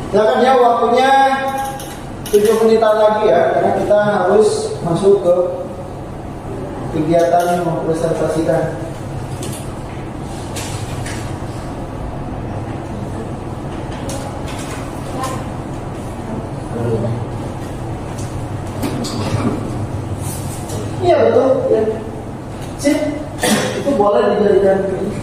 Silakan ya, waktunya 7 menitan lagi ya, karena kita harus masuk ke kegiatan mempresentasikan. Iya betul ya. Sip, itu boleh dijadikan ini.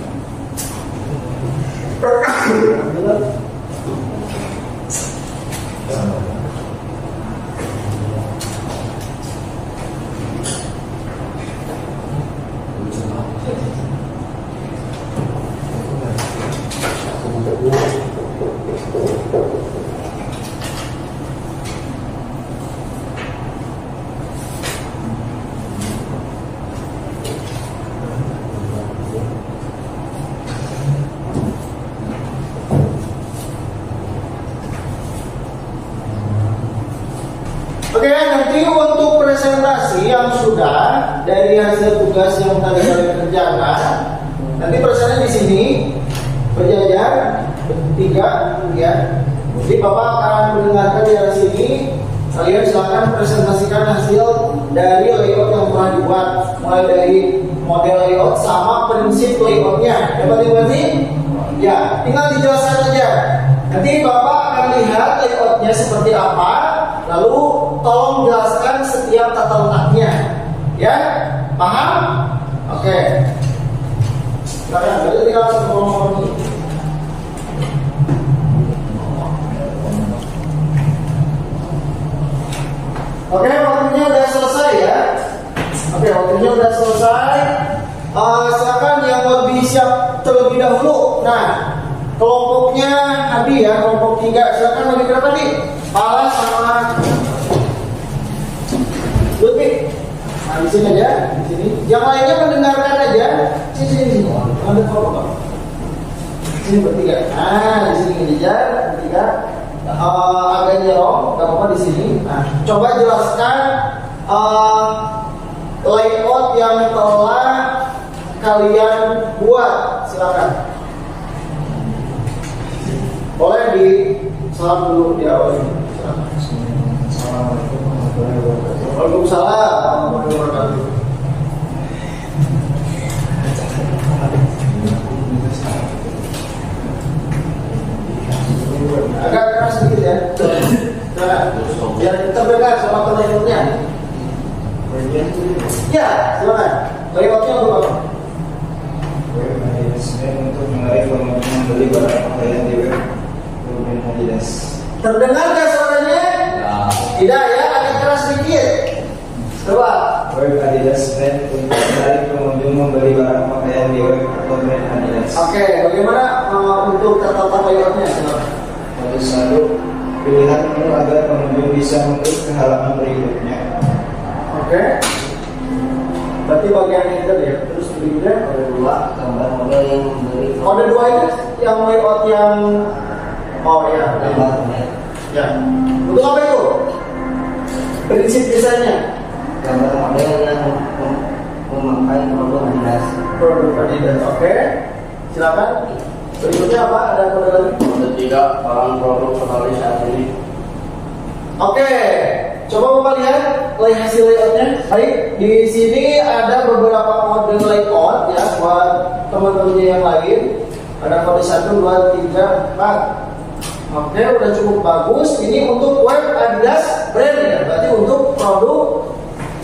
Oke, nanti untuk presentasi yang sudah dari hasil tugas yang tadi kalian kerjakan, Nanti persennya di sini berjajar bertiga, ya. Jadi Bapak akan mendengarkan dari sini. Kalian silakan presentasikan hasil dari layout yang telah dibuat, mulai dari model layout sama prinsip layoutnya. Dapat dimengerti? Ya, tinggal dijelaskan saja. Nanti Bapak akan lihat layoutnya seperti apa, lalu tolong jelaskan setiap tata letaknya. Ya, paham? Oke. Silakan, jadi tinggal ngomong ini. Oke, waktunya udah selesai ya. Oke, waktunya udah selesai. Silakan yang lebih siap terlebih dahulu. Nah, kelompoknya Adi ya, kelompok 3. Silakan lebih berapa nih? Pala sama Lutfi. Nah, di sini aja, di sini. Yang lainnya mendengarkan aja. Sini. Ada kelompok. Sini bertiga. Nah, di sini kejar bertiga. Agak nyerong, gak apa-apa di sini. Nah, coba jelaskan layout yang telah kalian buat. Silakan. Boleh di salam dulu di awal ini.
Assalamualaikum warahmatullahi wabarakatuh.
Waalaikumsalam warahmatullahi wabarakatuh. Agak keras sedikit ya. Biar terdengar sama layoutnya. Ya, silakan. Layoutnya untuk apa?
Untuk menarik membeli barang pakaian di web Ruben Adidas.
Terdengar nggak suaranya?
Ya.
Tidak ya, agak keras sedikit. Coba.
Web Adidas brand untuk menarik pengunjung membeli barang pakaian di web Ruben Adidas.
Oke, bagaimana untuk tata layoutnya? Silakan.
Harus selalu pilihan menu agar pengunjung bisa mengklik ke halaman berikutnya.
Oke. Berarti bagian header ya. Terus berikutnya
Ada 2 gambar model yang memberi
ada 2 itu yang layout yang ya.
gambarnya.
Ya. Untuk apa itu? Prinsip desainnya.
Gambar model yang memakai produk Adidas.
Produk Adidas. Oke. Silakan. Berikutnya apa? Ada kode lagi?
Kode 3 barang produk sekali saat ini.
Oke. Coba Bapak lihat hasil layoutnya. Baik, di sini ada beberapa kode layout ya buat teman-temannya yang lain. Ada kode 1, 2, 3, 4. Oke, udah cukup bagus. Ini untuk web Adidas brand ya. Berarti untuk produk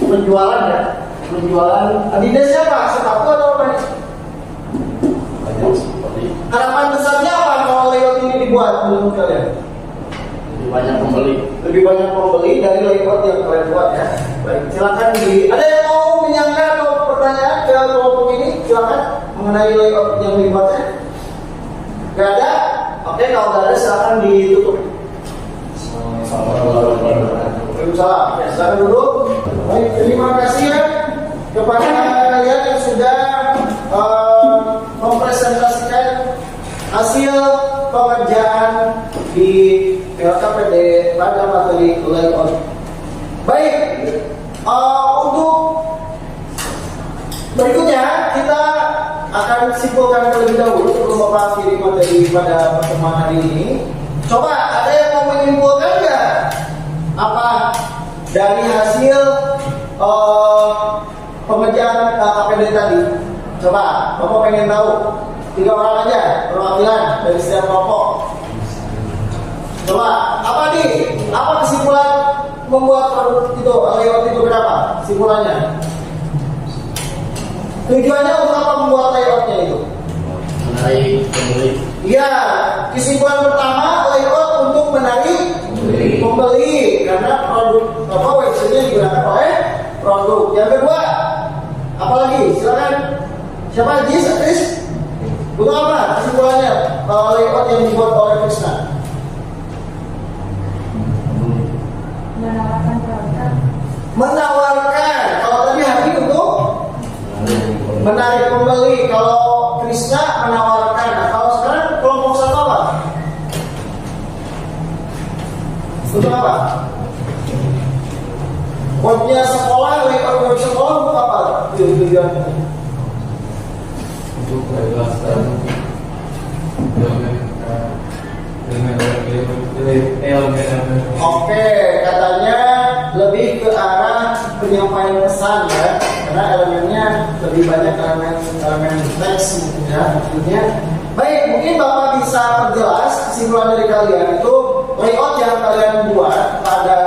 penjualan ya. Penjualan Adidasnya apa? Sepatu atau apa nih?
Banyak seperti
Harapan besarnya apa kalau layout ini dibuat menurut kalian?
lebih banyak pembeli.
Lebih banyak pembeli dari layout yang kalian buat ya. Baik, silakan ada yang mau menyangka atau pertanyaan ke kelompok ini? Silakan mengenai layout yang dibuatnya. Gak ada? Oke, kalau gak ada silakan ditutup. Waalaikumsalam. Oke, silakan dulu. Baik, terima kasih ya kepada kalian yang sudah mempresentasikan hasil pengerjaan di PLKPD pada materi layout. Baik, untuk berikutnya kita akan simpulkan terlebih dahulu sebelum Bapak kirim materi pada pertemuan hari ini. Coba ada yang mau menyimpulkan nggak apa dari hasil pengerjaan KPD tadi? Coba, Bapak pengen tahu. 3 orang aja perwakilan dari setiap kelompok. Coba, apa nih? Apa kesimpulan membuat produk itu, layout itu kenapa? Kesimpulannya? Tujuannya untuk apa membuat layoutnya itu?
Menarik pembeli.
Iya, kesimpulan pertama layout untuk menarik pembeli karena produk apa websitenya digunakan oleh produk. Yang kedua, apa lagi? Silakan. Siapa lagi? Chris? Untuk apa kesimpulannya layout yang dibuat oleh Krishna?
Menawarkan produk.
Menawarkan. Kalau tadi Hadi untuk menarik pembeli. Kalau Krishna menawarkan. Nah, kalau sekarang kelompok satu apa? Untuk apa? Webnya sekolah, layout web sekolah untuk apa? Tujuannya?
Untuk
jelaskan elemen.
Oke, katanya lebih ke arah penyampaian pesan ya, karena elemennya lebih banyak elemen teks mungkin ya. Maksudnya, baik, mungkin Bapak bisa perjelas kesimpulan dari kalian itu layout yang kalian buat pada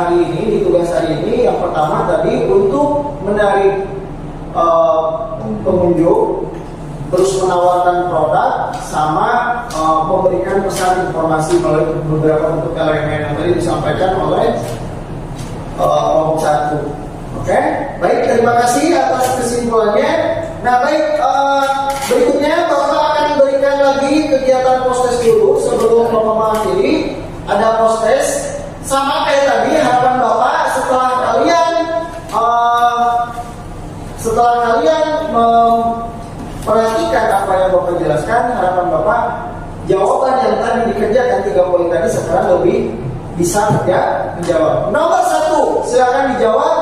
hari ini di tugas hari ini. Yang pertama tadi untuk menarik pengunjung, terus menawarkan produk, sama memberikan pesan informasi melalui beberapa bentuk elemen yang tadi disampaikan oleh kelompok 1. Oke, baik, terima kasih atas kesimpulannya. Nah, baik, berikutnya Bapak akan berikan lagi kegiatan post-test dulu sebelum Bapak mengakhiri. Ada post-test sama kayak tadi. Harapan Bapak setelah kalian memperhatikan apa yang Bapak jelaskan, harapan Bapak jawaban yang tadi dikerjakan 3 poin tadi sekarang lebih bisa menjawab. Nomor 1, silakan dijawab.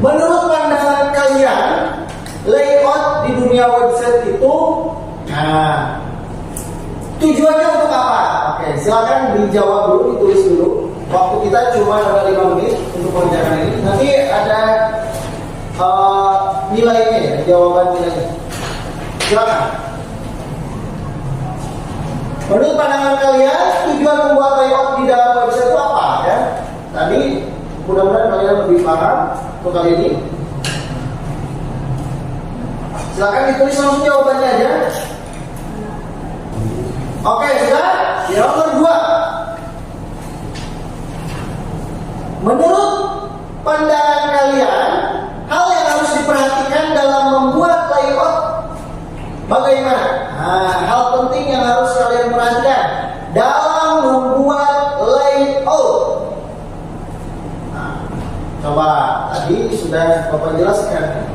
Menurut pandangan kalian, layout di dunia website itu, tujuannya untuk apa? Oke, silakan dijawab dulu, ditulis dulu. Waktu kita cuma ada 5 menit untuk mengerjakan ini. Nanti ada nilainya ya, jawaban nilainya. Silakan. Menurut pandangan kalian, tujuan membuat layout di dalam website itu apa ya? Tadi mudah-mudahan kalian lebih paham untuk kali ini. Silakan ditulis langsung jawabannya aja. Oke, sudah? Nomor 2. Menurut pandangan kalian, hal yang harus diperhatikan dalam membuat layout bagaimana? Hal penting yang harus kalian perhatikan dalam membuat layout. Coba tadi sudah Bapak jelaskan.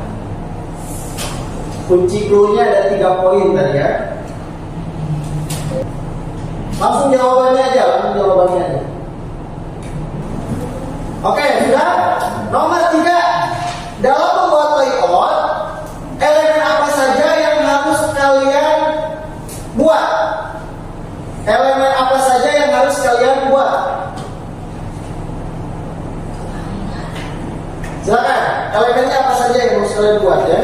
Kunci clue-nya ada 3 poin tadi ya. Langsung jawabannya aja. Oke, sudah? Nomor 3. Dalam membuat layout, elemen apa saja yang harus kalian buat? Elemen apa saja yang harus kalian buat? Silakan. Elemennya apa saja yang harus kalian buat ya?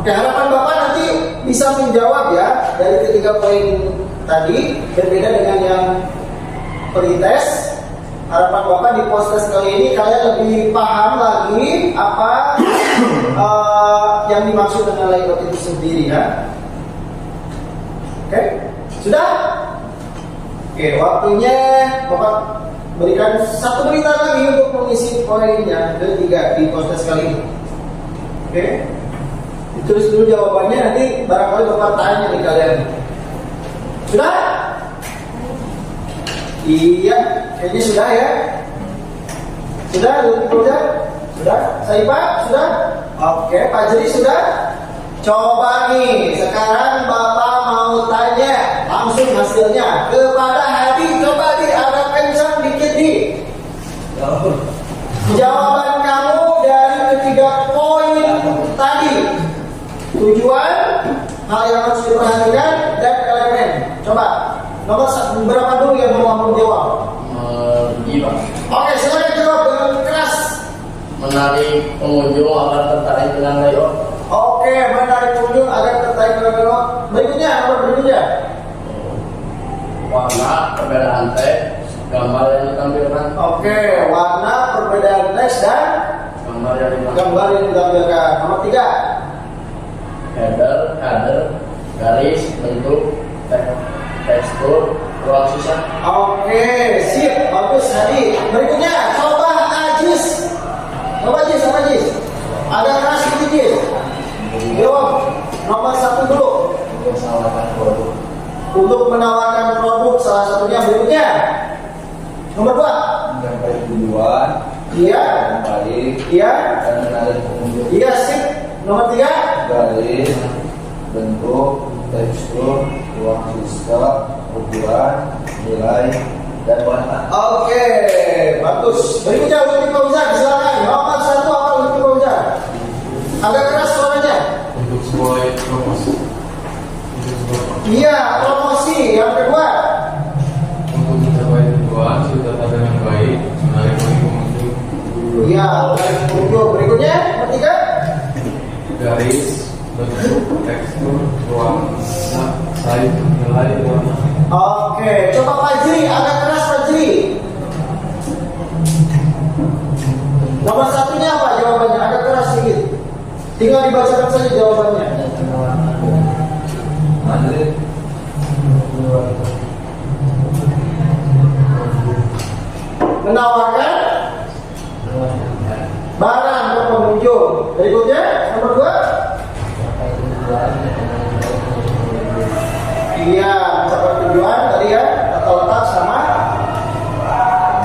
Oke, harapan Bapak nanti bisa menjawab ya dari ketiga poin tadi, berbeda dengan yang pretest. Harapan Bapak di post-test kali ini kalian lebih paham lagi apa yang dimaksud dengan layout itu sendiri ya. Oke, sudah? Oke, waktunya Bapak berikan 1 menit lagi untuk mengisi poinnya ketiga di post-test kali ini. Oke, ditulis dulu jawabannya, nanti barangkali Bapak tanya nih kalian. Sudah? Iya, kayaknya sudah ya. Sudah, sudah. Saifah, sudah? Oke, Pak Jeri sudah? Coba nih, sekarang Bapak mau tanya langsung hasilnya kepada Hadi. Coba agak kencang dikit nih. Jawaban kamu dari ketiga poin tadi. Tujuan, hal yang harus diperhatikan, dan elemen. Coba, nomor berapa dulu yang mau menjawab? Oke, silakan jawab dengan keras.
Menarik pengunjung agar tertarik dengan layout.
Oke, menarik pengunjung agar tertarik dengan layout. Berikutnya, nomor berikutnya.
Warna, perbedaan teks, gambar yang ditampilkan.
Oke, warna, perbedaan teks, dan gambar yang ditampilkan. Nomor 3.
Header, garis, bentuk, tekstur, ruang sisa.
Oke, sip, bagus Hadi. Berikutnya, coba Ajis. Agak keras sedikit. Jawab. Nomor 1 dulu.
Menawarkan produk.
Untuk menawarkan produk, salah satunya berikutnya. Nomor 2.
Mencapai tujuan.
Iya.
Yang baik.
Iya.
Dan menarik pengunjung.
Iya, sip. Nomor 3.
Garis, bentuk, tekstur, ruang sisa, ukuran, nilai, dan warna.
Oke, bagus. Berikutnya Lutfi Fauzan, silakan. Nomor 1 apa Lutfi Fauzan? Agak keras Berikutnya, nomor 3.
Garis, bentuk, tekstur, ruang, size, nilai, warna.
Oke, coba Fajri, agak keras Fajri. Nomor 1-nya apa jawabannya? Agak keras sedikit. Tinggal dibacakan saja jawabannya. Menawarkan barang ke pengunjung. Berikutnya, nomor 2. Iya, mencapai tujuan tadi ya, tata letak sama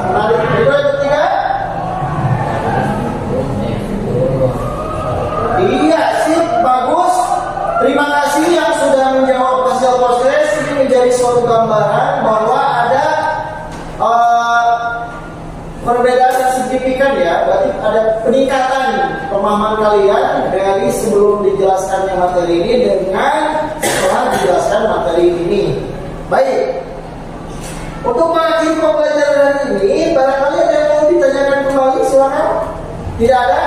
menarik. Berikutnya, yang ketiga. Iya, sip, bagus. Terima kasih yang sudah menjawab hasil proses. Ini menjadi suatu gambaran bahwa ada perbedaan yang signifikan ya. Berarti ada peningkatan pemahaman kalian dari sebelum dijelaskannya materi ini dengan setelah dijelaskan materi ini. Baik. Untuk mengakhiri pembelajaran ini, barangkali ada yang mau ditanyakan kembali, silakan. Tidak ada?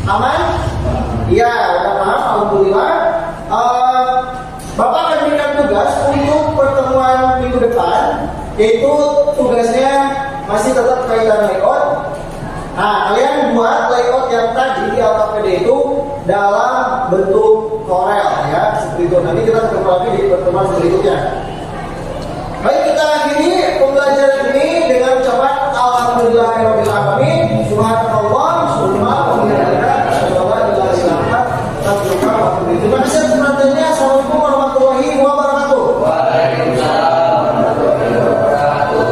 Aman? Iya, udah paham. Alhamdulillah. Bapak akan berikan tugas untuk pertemuan minggu depan, yaitu tugasnya masih tetap kaitan layout. Nah, kalian buat layout yang tadi di AltaPD itu dalam bentuk Corel ya, seperti itu. Nanti kita ketemu lagi di pertemuan berikutnya. Baik, kita akhiri pembelajaran ini dengan ucapan alhamdulillahirabbil alamin. Subhanallah, subhanallah. Terima kasih atas perhatiannya. Assalamualaikum warahmatullahi wabarakatuh.
Waalaikumsalam warahmatullahi wabarakatuh.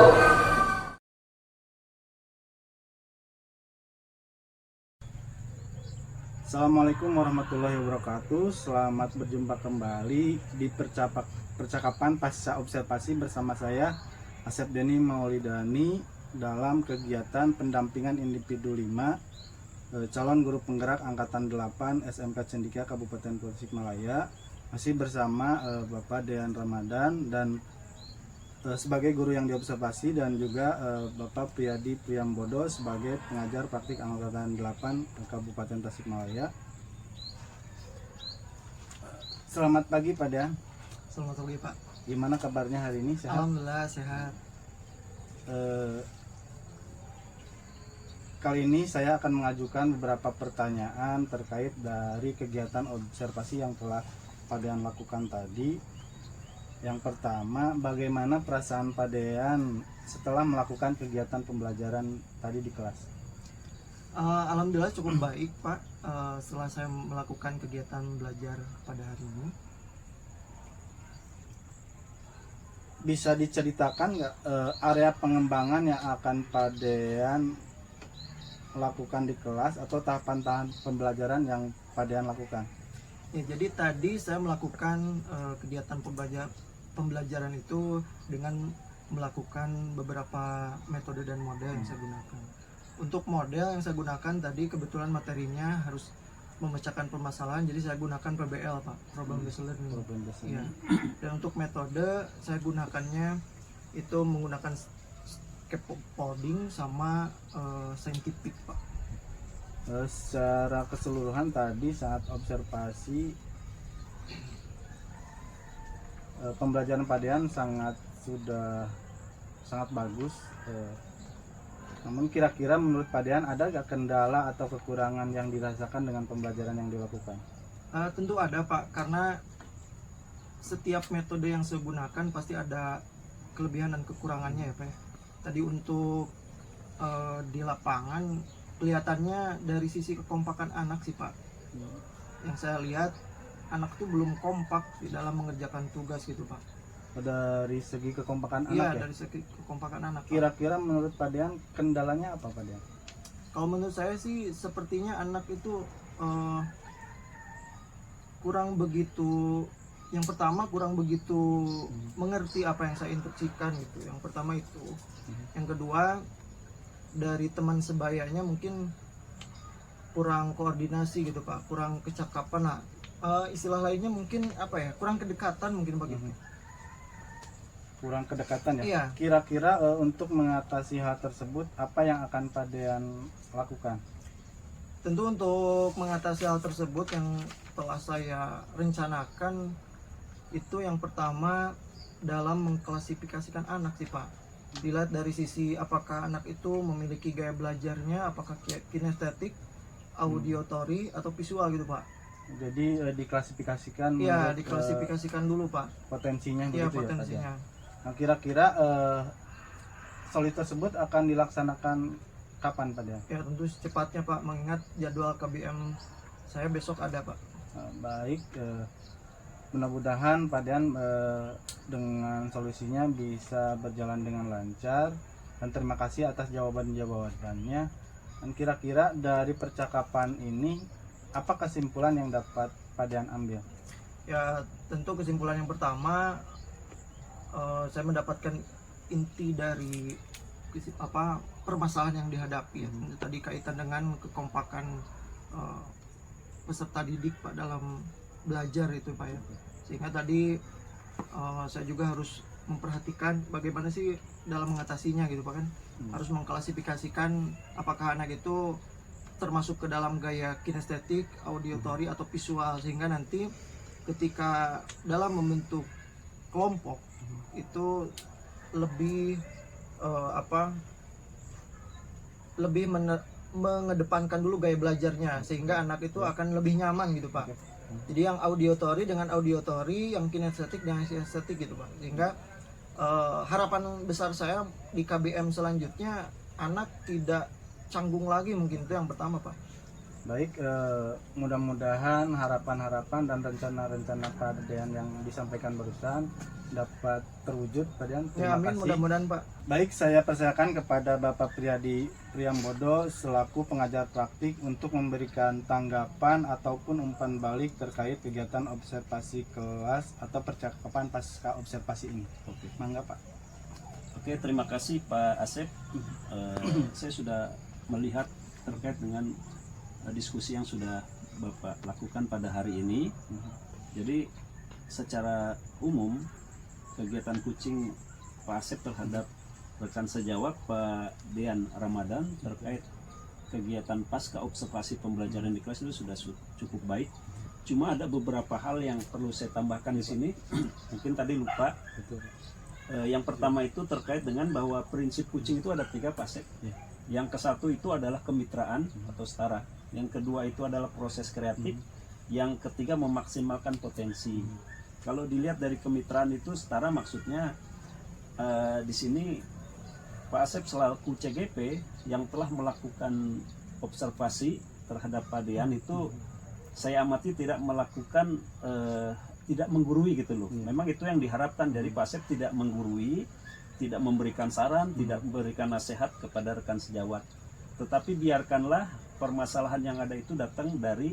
Assalamualaikum warahmatullahi wabarakatuh. Selamat berjumpa kembali di percakapan pasca observasi bersama saya Asep Deni Maulidani dalam kegiatan pendampingan individu 5 calon guru penggerak angkatan 8 SMK Cendekia Kabupaten Tasikmalaya. Masih bersama Bapak Dean Ramadan dan sebagai guru yang diobservasi, dan juga Bapak Priyadi Priyambodo sebagai pengajar praktik angkatan 8 Kabupaten Tasikmalaya. Selamat pagi Pak Dean.
Selamat pagi Pak.
Gimana kabarnya hari ini? Sehat?
Alhamdulillah sehat.
Kali ini saya akan mengajukan beberapa pertanyaan terkait dari kegiatan observasi yang telah Pak Dean lakukan tadi. Yang pertama, bagaimana perasaan Pak Dean setelah melakukan kegiatan pembelajaran tadi di kelas?
Alhamdulillah cukup baik Pak. Setelah saya melakukan kegiatan belajar pada hari ini.
Bisa diceritakan nggak area pengembangan yang akan Pak Dean lakukan di kelas atau tahapan-tahapan pembelajaran yang Pak Dean lakukan?
Ya, jadi tadi saya melakukan kegiatan pembelajaran itu dengan melakukan beberapa metode dan model yang saya gunakan. Untuk model yang saya gunakan tadi kebetulan materinya harus memecahkan permasalahan, jadi saya gunakan PBL Pak, Problem Based Learning. Ya. Dan untuk metode saya gunakannya itu menggunakan scaffolding sama scientific Pak.
Secara keseluruhan tadi saat observasi pembelajaran Pak Dean sangat bagus. Namun kira-kira menurut Pak Dean ada nggak kendala atau kekurangan yang dirasakan dengan pembelajaran yang dilakukan?
Tentu ada Pak, karena setiap metode yang saya gunakan pasti ada kelebihan dan kekurangannya ya Pak. Tadi untuk di lapangan kelihatannya dari sisi kekompakan anak sih Pak. Yang saya lihat anak tuh belum kompak di dalam mengerjakan tugas gitu Pak.
Dari segi kekompakan
Iya,
anak ya?
dari segi kekompakan anak Pak.
Kira-kira menurut Pak Dean kendalanya apa Pak Dean?
Kalau menurut saya sih sepertinya anak itu kurang begitu, yang pertama kurang begitu mengerti apa yang saya instruksikan gitu. Yang pertama itu. Yang kedua, dari teman sebayanya mungkin kurang koordinasi gitu Pak, kurang kecakapan. Nah, istilah lainnya mungkin apa ya, kurang kedekatan mungkin begitu.
Kurang kedekatan ya?
Iya.
Kira-kira untuk mengatasi hal tersebut apa yang akan Pak Dean lakukan?
Tentu untuk mengatasi hal tersebut yang telah saya rencanakan itu yang pertama dalam mengklasifikasikan anak sih Pak. Dilihat dari sisi apakah anak itu memiliki gaya belajarnya, apakah kinestetik, auditory atau visual gitu Pak.
Jadi diklasifikasikan
Iya,
menurut,
diklasifikasikan dulu Pak.
potensinya
Iya,
begitu ya, Pak, ya?
potensinya.
Nah, kira-kira solid tersebut akan dilaksanakan kapan Pak Dian?
Ya tentu secepatnya Pak, mengingat jadwal KBM saya besok ada Pak.
Baik, mudah-mudahan Pak Dian dengan solusinya bisa berjalan dengan lancar, dan terima kasih atas jawabannya. Dan kira-kira dari percakapan ini apa kesimpulan yang dapat Pak Dian ambil?
Ya tentu kesimpulan yang pertama, saya mendapatkan inti dari permasalahan yang dihadapi ya. Tadi kaitan dengan kekompakan peserta didik Pak dalam belajar itu Pak ya. Sehingga tadi saya juga harus memperhatikan bagaimana sih dalam mengatasinya gitu Pak kan. Harus mengklasifikasikan apakah anak itu termasuk ke dalam gaya kinestetik, auditory atau visual, sehingga nanti ketika dalam membentuk kelompok itu lebih mengedepankan dulu gaya belajarnya, sehingga anak itu akan lebih nyaman gitu Pak. Jadi yang auditory dengan auditory, yang kinestetik dengan kinestetik gitu Pak. Sehingga harapan besar saya di KBM selanjutnya anak tidak canggung lagi, mungkin itu yang pertama Pak.
Baik, mudah-mudahan harapan-harapan dan rencana-rencana Pak Dian yang disampaikan barusan dapat terwujud Pak Dian.
Ya,
Terima
amin,
kasih.
mudah-mudahan Pak.
Baik, saya persilakan kepada Bapak Priyadi Priambodo selaku pengajar praktik untuk memberikan tanggapan ataupun umpan balik terkait kegiatan observasi kelas atau percakapan pasca observasi ini.
Oke.
Mangga Pak.
Oke, terima kasih Pak Asep. Saya sudah melihat terkait dengan diskusi yang sudah Bapak lakukan pada hari ini. Jadi secara umum kegiatan coaching Pak Asep terhadap rekan sejawat Pak Dian Ramadan terkait kegiatan pasca observasi pembelajaran di kelas itu sudah cukup baik. Cuma ada beberapa hal yang perlu saya tambahkan di sini. Mungkin tadi lupa. Yang pertama itu terkait dengan bahwa prinsip coaching itu ada 3 Pak Asep. Yang ke-1 itu adalah kemitraan atau setara. Yang kedua itu adalah proses kreatif. Yang ketiga memaksimalkan potensi. Kalau dilihat dari kemitraan itu setara, maksudnya di sini Pak Asep selaku CGP yang telah melakukan observasi terhadap Pak Dian itu saya amati tidak melakukan tidak menggurui gitu loh. Memang itu yang diharapkan dari Pak Asep, tidak menggurui, tidak memberikan saran, tidak memberikan nasihat kepada rekan sejawat. Tetapi biarkanlah permasalahan yang ada itu datang dari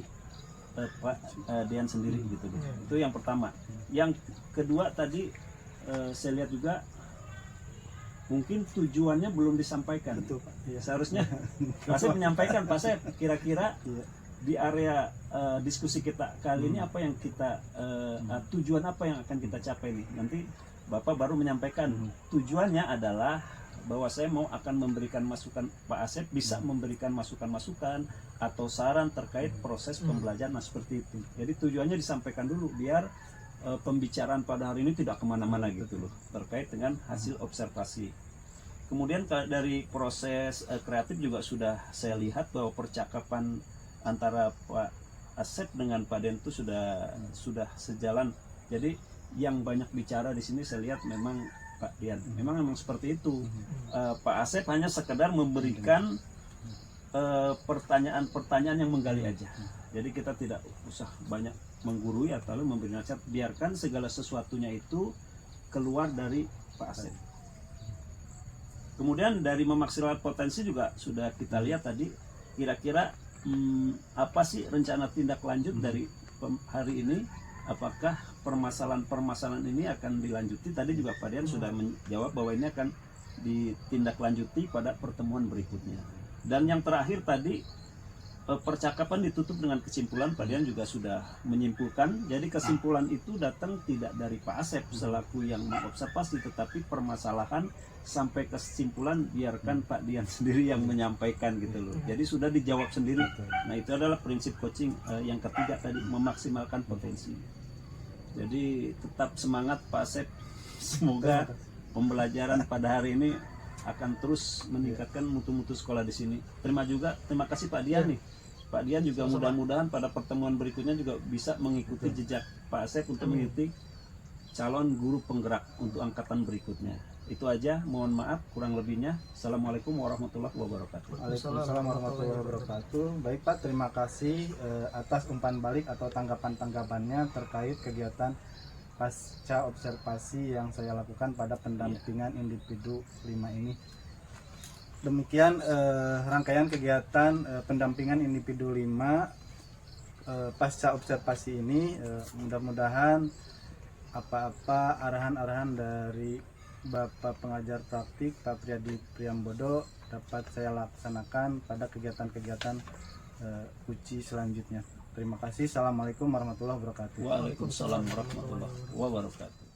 Pak Dian sendiri gitu loh. Itu yang pertama. Yang kedua tadi saya lihat juga mungkin tujuannya belum disampaikan.
Betul, Pak. Ya.
Seharusnya Pak Asep menyampaikan, Pak Asep kira-kira di area diskusi kita kali ini apa yang kita tujuan apa yang akan kita capai nih. Nanti Bapak baru menyampaikan tujuannya adalah bahwa saya mau akan memberikan masukan, Pak Asep bisa memberikan masukan-masukan atau saran terkait proses pembelajaran. Nah seperti itu. Jadi tujuannya disampaikan dulu biar pembicaraan pada hari ini tidak kemana-mana gitu loh terkait dengan hasil observasi. Kemudian dari proses kreatif juga sudah saya lihat bahwa percakapan antara Pak Asep dengan Pak Den itu sudah sejalan. Jadi yang banyak bicara di sini saya lihat memang Pak Dian. Memang seperti itu. Pak Asep hanya sekedar memberikan pertanyaan-pertanyaan yang menggali aja. Jadi kita tidak usah banyak menggurui atau memberi nasihat. Biarkan segala sesuatunya itu keluar dari Pak Asep. Kemudian dari memaksimalkan potensi juga sudah kita lihat tadi. Kira-kira apa sih rencana tindak lanjut dari hari ini? Apakah permasalahan-permasalahan ini akan dilanjuti? Tadi juga Pak Dian sudah menjawab bahwa ini akan ditindaklanjuti pada pertemuan berikutnya. Dan yang terakhir tadi percakapan ditutup dengan kesimpulan. Pak Dian juga sudah menyimpulkan. Jadi kesimpulan itu datang tidak dari Pak Asep selaku yang mengobservasi, tetapi permasalahan sampai kesimpulan biarkan Pak Dian sendiri yang menyampaikan gitu loh. Jadi sudah dijawab sendiri. Nah itu adalah prinsip coaching yang ketiga tadi, memaksimalkan potensi. Jadi tetap semangat Pak Asep. Semoga pembelajaran pada hari ini akan terus meningkatkan mutu-mutu sekolah di sini. Terima kasih Pak Dian nih. Pak Dian juga mudah-mudahan pada pertemuan berikutnya juga bisa mengikuti jejak Pak Asep untuk mengikuti calon guru penggerak untuk angkatan berikutnya. Itu aja, mohon maaf kurang lebihnya. Assalamualaikum warahmatullahi wabarakatuh.
Waalaikumsalam warahmatullahi wabarakatuh. Baik Pak, terima kasih atas umpan balik atau tanggapan-tanggapannya terkait kegiatan pasca observasi yang saya lakukan pada pendampingan individu 5 ini. Demikian rangkaian kegiatan pendampingan individu 5 pasca observasi ini. Mudah-mudahan apa-apa arahan-arahan dari Bapak pengajar praktik Pak Priyadi Priambodo dapat saya laksanakan pada kegiatan-kegiatan uji selanjutnya. Terima kasih. Assalamualaikum warahmatullahi wabarakatuh.
Waalaikumsalam warahmatullahi wabarakatuh.